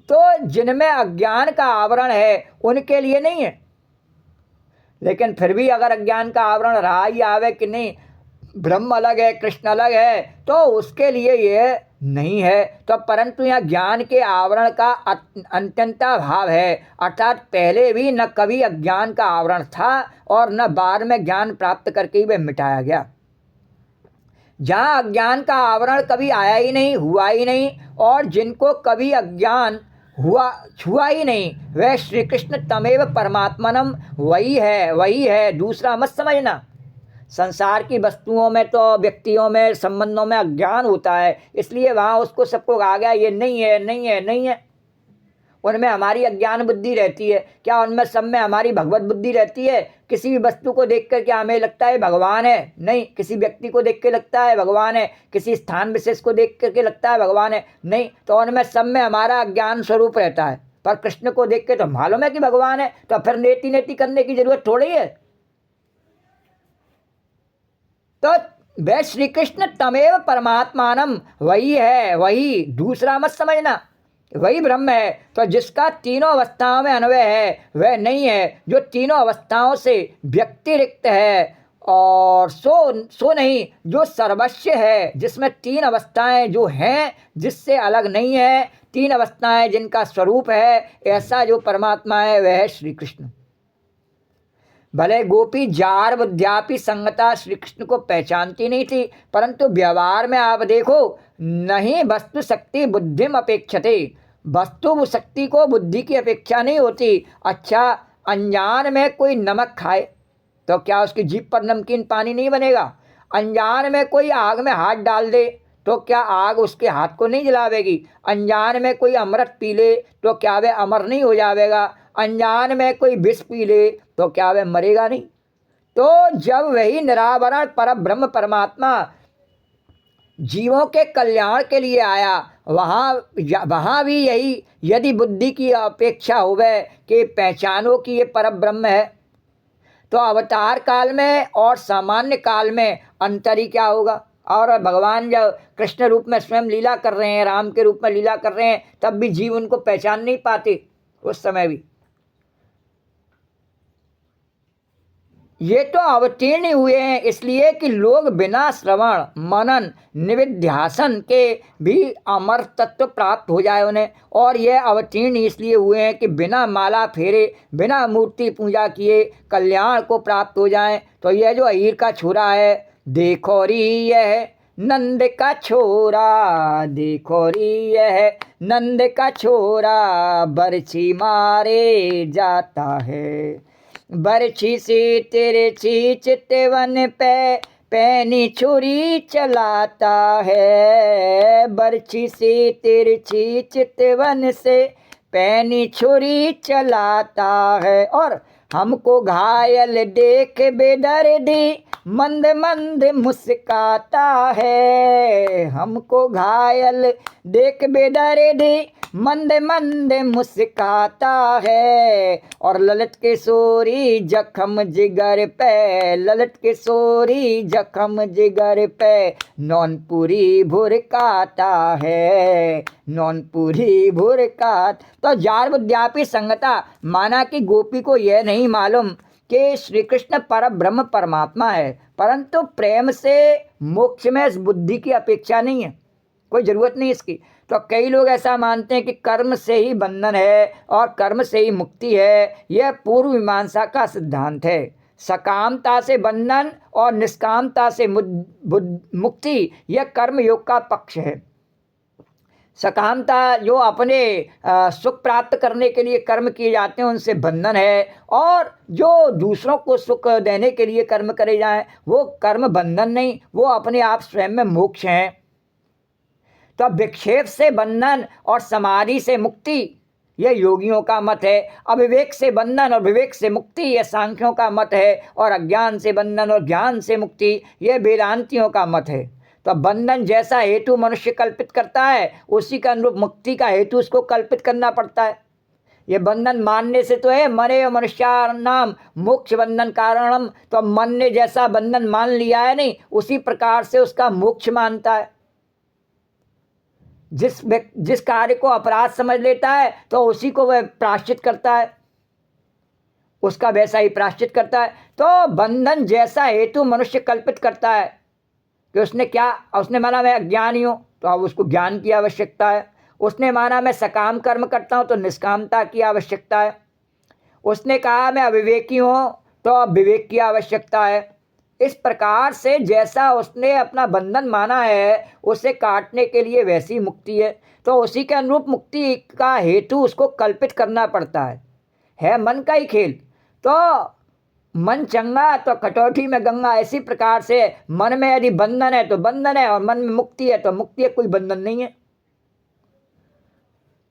तो जिनमें अज्ञान का आवरण है उनके लिए नहीं है, लेकिन फिर भी अगर अज्ञान का आवरण रहा ही आवे कि नहीं ब्रह्म अलग है कृष्ण अलग है, तो उसके लिए ये नहीं है। तो परंतु यहाँ ज्ञान के आवरण का अत्यंता भाव है, अर्थात पहले भी न कभी अज्ञान का आवरण था और न बाद में ज्ञान प्राप्त करके ही वह मिटाया गया। जहाँ अज्ञान का आवरण कभी आया ही नहीं, हुआ ही नहीं, और जिनको कभी अज्ञान छुआ ही नहीं, वह श्री कृष्ण तमेव परमात्मनम वही है, दूसरा मत समझना। संसार की वस्तुओं में तो व्यक्तियों में संबंधों में अज्ञान होता है, इसलिए वहाँ उसको सबको आ गया ये नहीं है, नहीं है, नहीं है। उनमें हमारी अज्ञान बुद्धि रहती है, क्या उनमें सब में हमारी भगवत बुद्धि रहती है? किसी भी वस्तु को देख कर क्या हमें लगता है भगवान है? नहीं। किसी व्यक्ति को देख के लगता है भगवान है, किसी स्थान विशेष को देख करके लगता है भगवान है? नहीं। तो उनमें सब में हमारा अज्ञान स्वरूप रहता है, पर कृष्ण को देख के तो मालूम है कि भगवान है, तो फिर नेति नेति करने की जरूरत थोड़ी है। तो वह श्री कृष्ण तमेव परमात्मानम वही है, वही, दूसरा मत समझना, वही ब्रह्म है। तो जिसका तीनों अवस्थाओं में अन्वय है वह नहीं है, जो तीनों अवस्थाओं से व्यतिरिक्त है, और सो नहीं जो सर्वस्व है, जिसमें तीन अवस्थाएं जो हैं जिससे अलग नहीं है, तीन अवस्थाएं जिनका स्वरूप है, ऐसा जो परमात्मा है वह है श्री कृष्ण। भले गोपी जार बुद्ध्यापि संगता श्री कृष्ण को पहचानती नहीं थी, परंतु व्यवहार में आप देखो, नहीं वस्तु शक्ति बुद्धिम अपेक्षते, वस्तु शक्ति को बुद्धि की अपेक्षा नहीं होती। अच्छा, अनजान में कोई नमक खाए तो क्या उसकी जीभ पर नमकीन पानी नहीं बनेगा? अनजान में कोई आग में हाथ डाल दे तो क्या आग उसके हाथ को नहीं जलावेगी? अनजान में कोई अमृत पी ले तो क्या वह अमर नहीं हो जाएगा? अनजान में कोई विष पी ले तो क्या वह मरेगा नहीं? तो जब वही निरावरण पर ब्रह्म परमात्मा जीवों के कल्याण के लिए आया, वहाँ भी यही, यदि बुद्धि की अपेक्षा होवे कि पहचानो कि ये पर ब्रह्म है, तो अवतार काल में और सामान्य काल में अंतर ही क्या होगा? और भगवान जब कृष्ण रूप में स्वयं लीला कर रहे हैं, राम के रूप में लीला कर रहे हैं, तब भी जीव उनको पहचान नहीं पाते उस समय भी। ये तो अवतीर्ण हुए हैं इसलिए कि लोग बिना श्रवण मनन निविध्यासन के भी अमर तत्व प्राप्त हो जाए उन्हें। और ये अवतीर्ण इसलिए हुए हैं कि बिना माला फेरे बिना मूर्ति पूजा किए कल्याण को प्राप्त हो जाएं। तो यह जो अहीर का छोरा है, देखो री यह नंद का छोरा, देखो री यह नंद का छोरा, बरछी मारे जाता है। बरछी से तिरछी चितवन पे पैनी छुरी चलाता है। बरछी से तिरछी चितवन से पैनी छुरी चलाता है। और हमको घायल देख बेदर्दी मंद मंद मुस्काता है। हमको घायल देख बेदर्दी मंद मंद मुस्काता है। और ललित किशोरी जख्म जिगर पे, ललित किशोरी जख्म जिगर पे नौनपुरी भुरकाता है, नौनपुरी भुरकात। तो जार विद्यापी संगता माना कि गोपी को यह नहीं मालूम कि श्री कृष्ण पर ब्रह्म परमात्मा है, परंतु प्रेम से मोक्ष में इस बुद्धि की अपेक्षा नहीं है, कोई ज़रूरत नहीं इसकी। तो कई लोग ऐसा मानते हैं कि कर्म से ही बंधन है और कर्म से ही मुक्ति है। यह पूर्व मीमांसा का सिद्धांत है। सकामता से बंधन और निष्कामता से मुक्ति, यह कर्म योग का पक्ष है। सकामता जो अपने सुख प्राप्त करने के लिए कर्म किए जाते हैं उनसे बंधन है, और जो दूसरों को सुख देने के लिए कर्म करे जाएं वो कर्म बंधन नहीं, वो अपने आप स्वयं में मोक्ष हैं। तो विक्षेप से बंधन और समाधि से मुक्ति यह योगियों का मत है। अविवेक से बंधन और विवेक से मुक्ति यह सांख्यों का मत है। और अज्ञान से बंधन और ज्ञान से मुक्ति यह वेदांतियों का मत है। तो बंधन जैसा हेतु मनुष्य कल्पित करता है उसी का अनुरूप मुक्ति का हेतु उसको कल्पित करना पड़ता है। ये बंधन मानने से तो है, मरे मनुष्याणाम मोक्ष बंधन कारणम। तो मन ने जैसा बंधन मान लिया है नहीं, उसी प्रकार से उसका मोक्ष मानता है। जिस कार्य को अपराध समझ लेता है तो उसी को वह प्रायश्चित करता है, उसका वैसा ही प्रायश्चित करता है। तो बंधन जैसा हेतु मनुष्य कल्पित करता है कि उसने माना मैं अज्ञानी हूँ तो अब उसको ज्ञान की आवश्यकता है। उसने माना मैं सकाम कर्म करता हूँ तो निष्कामता की आवश्यकता है। उसने कहा मैं अविवेकी हूँ तो अब विवेक की आवश्यकता है। इस प्रकार से जैसा उसने अपना बंधन माना है उसे काटने के लिए वैसी मुक्ति है। तो उसी के अनुरूप मुक्ति का हेतु उसको कल्पित करना पड़ता है मन का ही खेल। तो मन चंगा तो कटौती में गंगा, इसी प्रकार से मन में यदि बंधन है तो बंधन है और मन में मुक्ति है तो मुक्ति है, कोई बंधन नहीं है।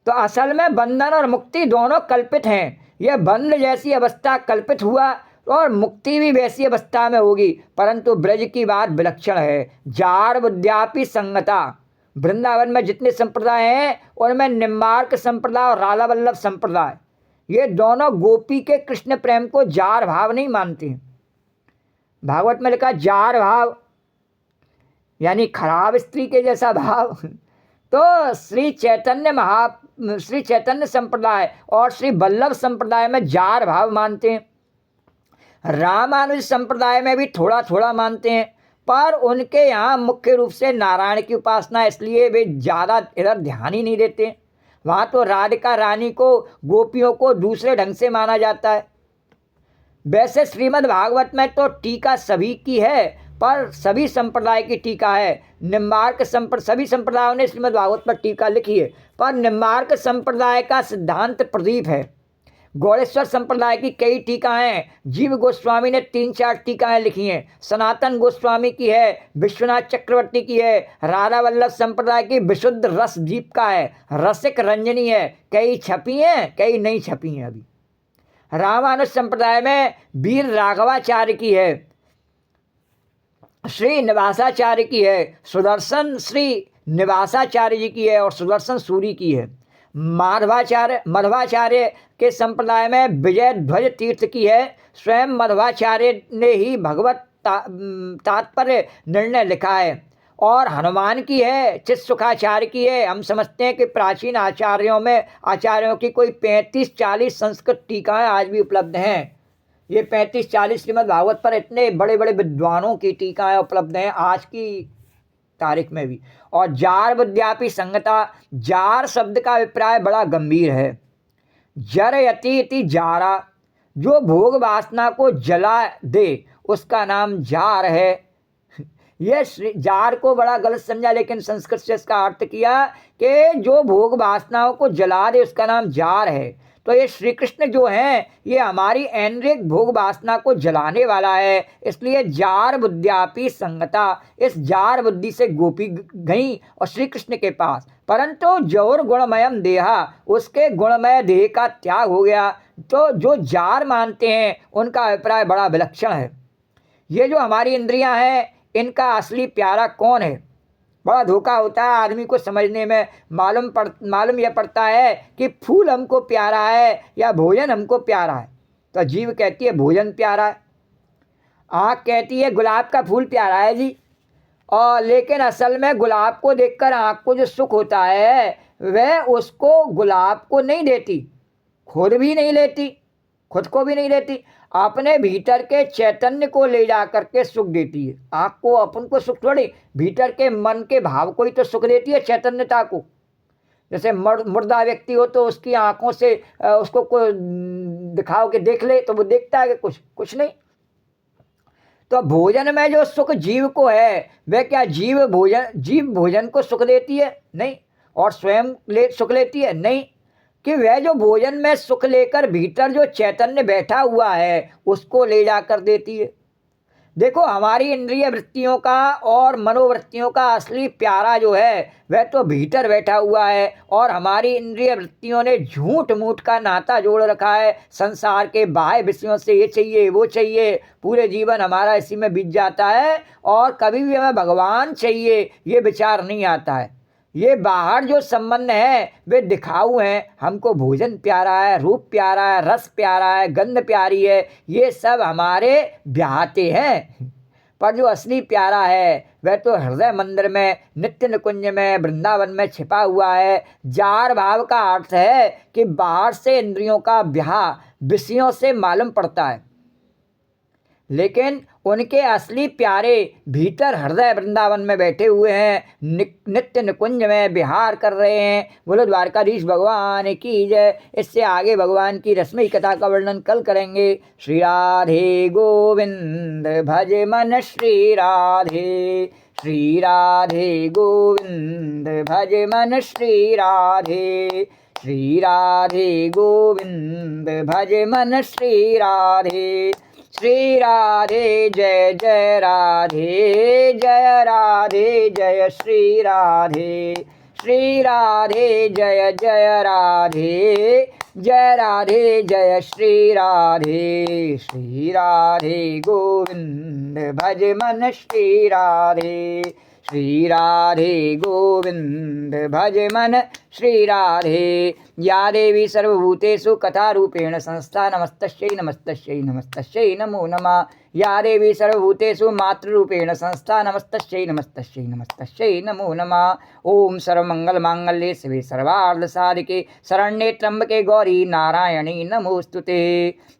तो असल में बंधन और मुक्ति दोनों कल्पित हैं। यह बंध जैसी अवस्था कल्पित हुआ और मुक्ति भी वैसी अवस्था में होगी, परंतु ब्रज की बात विलक्षण है। जार विद्यापी संगता, वृंदावन में जितने संप्रदाय हैं उनमें निम्बार्क संप्रदाय और राधा वल्लभ संप्रदाय, ये दोनों गोपी के कृष्ण प्रेम को जार भाव नहीं मानते हैं। भागवत में लिखा जार भाव यानी खराब स्त्री के जैसा भाव। तो श्री चैतन्य संप्रदाय और श्री वल्लभ संप्रदाय में जार भाव मानते हैं। रामानुज संप्रदाय में भी थोड़ा थोड़ा मानते हैं, पर उनके यहाँ मुख्य रूप से नारायण की उपासना, इसलिए वे ज़्यादा इधर ध्यान ही नहीं देते। वहाँ तो राधिका रानी को, गोपियों को दूसरे ढंग से माना जाता है। वैसे श्रीमद् भागवत में तो टीका सभी की है, पर सभी संप्रदाय की टीका है। निम्बार्क सभी संप्रदायों ने श्रीमद् भागवत पर टीका लिखी है, पर निम्बार्क संप्रदाय का सिद्धांत प्रदीप है। गौड़ेश्वर संप्रदाय की कई टीकाएं हैं। जीव गोस्वामी ने 3-4 टीकाएं लिखी हैं। सनातन गोस्वामी की है, विश्वनाथ चक्रवर्ती की है। राधा वल्लभ संप्रदाय की विशुद्ध रस दीपिका है, रसिक रंजनी है। कई छपी हैं, कई नहीं छपी हैं अभी। रामानुज संप्रदाय में वीर राघवाचार्य की है, श्री निवासाचार्य की है, सुदर्शन श्री निवासाचार्य जी की है और सुदर्शन सूरी की है। मध्वाचार्य के संप्रदाय में विजय ध्वज तीर्थ की है। स्वयं मध्वाचार्य ने ही भगवत तात्पर्य निर्णय लिखा है। और हनुमान की है, चित्सुखाचार्य की है। हम समझते हैं कि प्राचीन आचार्यों की कोई 35-40 संस्कृत टीकाएं आज भी उपलब्ध हैं। ये 35-40 श्रीमद् भागवत पर इतने बड़े बड़े विद्वानों की टीकाएं उपलब्ध हैं आज की तारीख में भी। और जार विद्यापि संगता, जार शब्द का अभिप्राय बड़ा गंभीर है। जरयति इति जारा, जो भोग वासना को जला दे उसका नाम जार है। ये जार को बड़ा गलत समझा, लेकिन संस्कृत से इसका अर्थ किया कि जो भोग वासनाओं को जला दे उसका नाम जार है। तो ये श्री कृष्ण जो हैं ये हमारी ऐन्द्रिक भोग वासना को जलाने वाला है, इसलिए जार बुद्ध्यापि संगता, इस जार बुद्धि से गोपी गई और श्री कृष्ण के पास, परंतु जौर गुणमयम देहा, उसके गुणमय देह का त्याग हो गया। तो जो जार मानते हैं उनका अभिप्राय बड़ा विलक्षण है। ये जो हमारी इंद्रियां हैं इनका असली प्यारा कौन है? बड़ा धोखा होता है आदमी को समझने में। मालूम यह पड़ता है कि फूल हमको प्यारा है या भोजन हमको प्यारा है। तो जीव कहती है भोजन प्यारा है, आँख कहती है गुलाब का फूल प्यारा है जी। और लेकिन असल में गुलाब को देखकर आँख को जो सुख होता है वह उसको गुलाब को नहीं देती, खुद भी नहीं लेती, खुद को भी नहीं देती, अपने भीतर के चैतन्य को ले जा करके सुख देती है। आँख को अपन को सुख थोड़ी, भीतर के मन के भाव को ही तो सुख देती है, चैतन्यता को। जैसे मुर्दा व्यक्ति हो तो उसकी आँखों से उसको कोई दिखाओ कि देख ले तो वो देखता है कि कुछ नहीं। तो भोजन में जो सुख जीव को है वह क्या जीव भोजन को सुख देती है? नहीं। और स्वयं सुख लेती है? नहीं। कि वह जो भोजन में सुख लेकर भीतर जो चैतन्य बैठा हुआ है उसको ले जाकर देती है। देखो हमारी इंद्रिय वृत्तियों का और मनोवृत्तियों का असली प्यारा जो है वह तो भीतर बैठा हुआ है, और हमारी इंद्रिय वृत्तियों ने झूठ मूठ का नाता जोड़ रखा है संसार के बाह्य विषयों से। ये चाहिए वो चाहिए, पूरे जीवन हमारा इसी में बीत जाता है और कभी भी हमें भगवान चाहिए ये विचार नहीं आता है। ये बाहर जो संबंध है वे दिखाऊ हैं, हमको भोजन प्यारा है, रूप प्यारा है, रस प्यारा है, गंध प्यारी है, ये सब हमारे ब्याहते हैं। पर जो असली प्यारा है वह तो हृदय मंदिर में, नित्य निकुंज में, वृंदावन में छिपा हुआ है। जार भाव का अर्थ है कि बाहर से इंद्रियों का ब्याह विषयों से मालूम पड़ता है, लेकिन उनके असली प्यारे भीतर हृदय वृंदावन में बैठे हुए हैं, नित्य निकुंज में विहार कर रहे हैं। बोलो द्वारकाधीश भगवान की जय। इससे आगे भगवान की रसमयी कथा का वर्णन कल करेंगे। श्री राधे गोविंद भज मन श्री राधे, श्री राधे गोविंद भज मन श्री राधे, श्री राधे गोविंद भज मन श्री राधे। श्री राधे जय जय राधे, जय राधे जय श्री राधे, श्री राधे जय जय राधे, जय राधे जय श्री राधे। श्री राधे गोविंद भज मन श्री राधे, श्री राधे गोविंद भज मन श्री राधे। या देवी सर्वभूतेषु कथारूपेण संस्था नमस्तस्यै नमस्तस्यै नमस्तस्यै नमो नमः। या देवी सर्वभूतेषु मातृरूपेण संस्था नमस्तस्यै नमस्तस्यै नमस्तस्यै नमो नमः। ओम सर्वमंगलमांगल्ये शिवे सर्वार्धसाधिके शरण्ये त्र्यंबके गौरी नारायणी नमोस्तुते।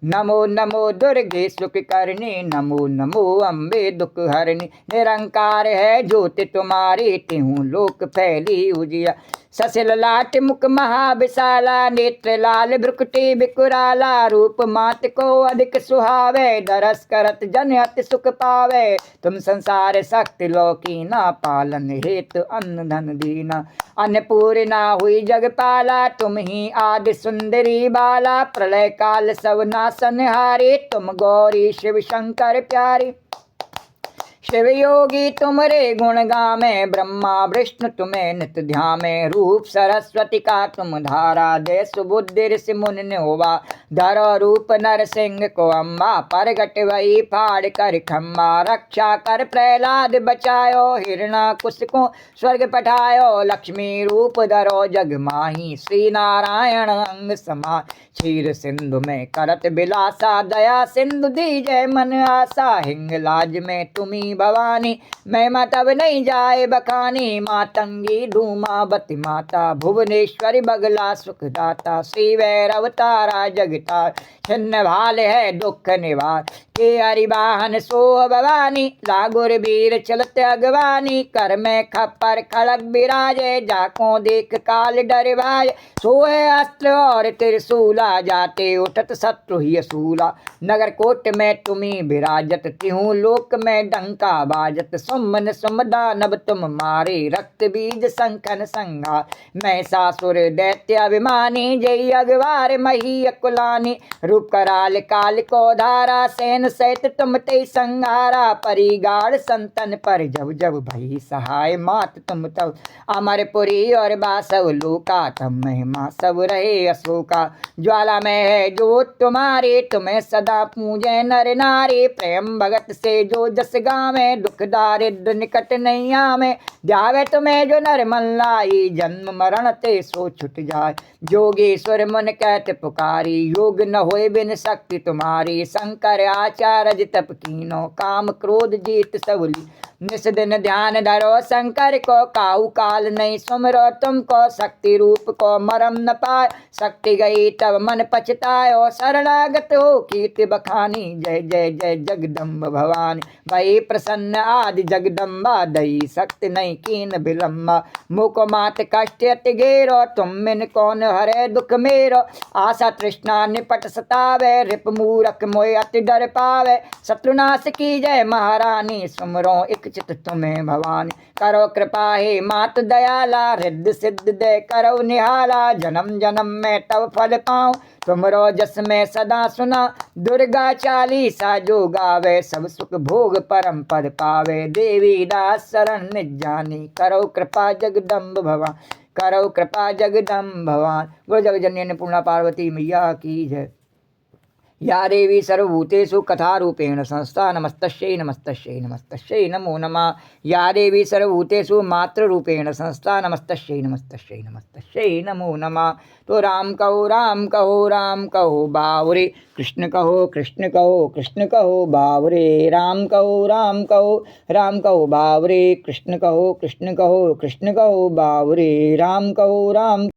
नमो नमो दुर्गे सुखकर्णी, नमो नमो अम्बे दुखहरणी। निरंकार है ज्योति तुम्हारी, तिहु लोक फैली उजिया। ससिल लाट मुख महाविशाला, नेत्र लाल भ्रुकुटी बिकुराला। रूप मात को अधिक सुहावे, दरस करत जन अति सुख पावे। तुम संसार शक्ति लौकी ना, पालन हेतु अन्न धन दीना। अन्नपूर्णा हुई जगपाला, तुम ही आदि सुंदरी बाला। प्रलय काल सब नासनहारी, तुम गौरी शिव शंकर प्यारी। शिव योगी तुमरे गुण गामे, ब्रह्मा विष्णु तुम्हें नित ध्यामे। रूप सरस्वती का तुम धारा दे, सुबुद्धि ऋषि मुनि ने होवा। धरो रूप नर सिंह को अम्बा, परगट वही फाड़ कर खम्बा। रक्षा कर प्रहलाद बचायो, हिरणाकुश को स्वर्ग पठायो। लक्ष्मी रूप धरो जग माही, श्री नारायण अंग समा। क्षीर सिंधु में करत बिलासा, दया सिंधु दीजय मन आशा। हिंगलाज में तुम्ही भवानी, महिमा तब नहीं जाए बखानी। मातंगी धूमावती माता, भुवनेश्वरी बगला सुखदाता। श्री भैरव तारा जगतार, छिन्न भाल है दुख निवार। के हरिवाहन सो भवानी, लागुर वीर चलत अगवानी। कर में खप्पर खड़ग विराजे, जाको देख काल डर भाज। सोहे अस्त्र और त्रिशूला, जाते उठत शत्रु ही असूला। नगर कोट में तुम्ही विराजत, तिहूँ लोक में डंका बाजत। सुमन सुम दानव तुम मारे, रक्त बीज संखन संहार। मैं सासुर दैत्य अभिमानी, जय अगवार मही अकुलानी। रूप कराल काल को धारा, सेन सहित तुम ते संहारा। परिगाड़ संतन पर जब जब भई सहाय, मात तुम तब अमरपुरी और बासव लोका। तब महिमा सब रहे अशोका। ज्वाला में है जो तुम्हारे, तुम्हें सदा पूजे नर नारी। प्रेम भगत से जो जस गावे, दुख दारिद्र निकट नहीं आवे। ध्यावे तुम्हें जो नर मन लाई, जन्म मरण ते सो छुट जाए। जोगेश्वर मन कहते पुकारी, योग न होए बिन शक्ति तुम्हारी। शंकर आचार्य तप कीनो, काम क्रोध जीत सबली। निस दिन ध्यान धरो शंकर को, काऊ काल नहीं सुमरो तुमको। शक्ति रूप को मरम न पाए, शक्ति गई तब मन पछतायो। शरणागत हो कीर्ति बखानी, जय जय जय जगदम्ब भवानी। भई प्रसन्न आदि जगदम्बा, दई शक्ति नहीं कीन विलम्बा। मुख मात कष्ट अति घेरो, तुम मिन कौन हरे दुख मेरो। आशा तृष्णा निपट सतावे, रिप मूरख मोय अति डर पावे। शत्रुनाश की जय महारानी, सुमरो एक चित तुम्हें भवानी। करो कृपा हे मात दयाला, रिद्ध सिद्ध दे करो निहाला। जन्म जन्म में तब फल पाऊं, तुमरो जस में सदा सुना। दुर्गा चालीसा जो गावे, सब सुख भोग परम पद पावे। देवी दास शरण निज जानी, करो कृपा जगदम्ब भवान। करो कृपा जगदम्ब भवान। गो जग जननी अन्नपूर्णा पार्वती मैया की जय। या देवी सर्वभूतेषु कथारूपेण संस्था, नमस्तस्यै नमस्तस्यै नमस्तस्यै नमो नमः। या देवी सर्वभूतेषु मातृरूपेण संस्था, नमस्तस्यै नमस्तस्यै नमस्तस्यै नमो नमः। तो राम कहो राम कहो राम कहो बावरे, कृष्ण कहो कृष्ण कहो कृष्ण कहो बावरे। राम कहो राम कहो राम कहो बावरे, कृष्ण कहो कृष्ण कहो कृष्ण कहो बावरे। राम कहो राम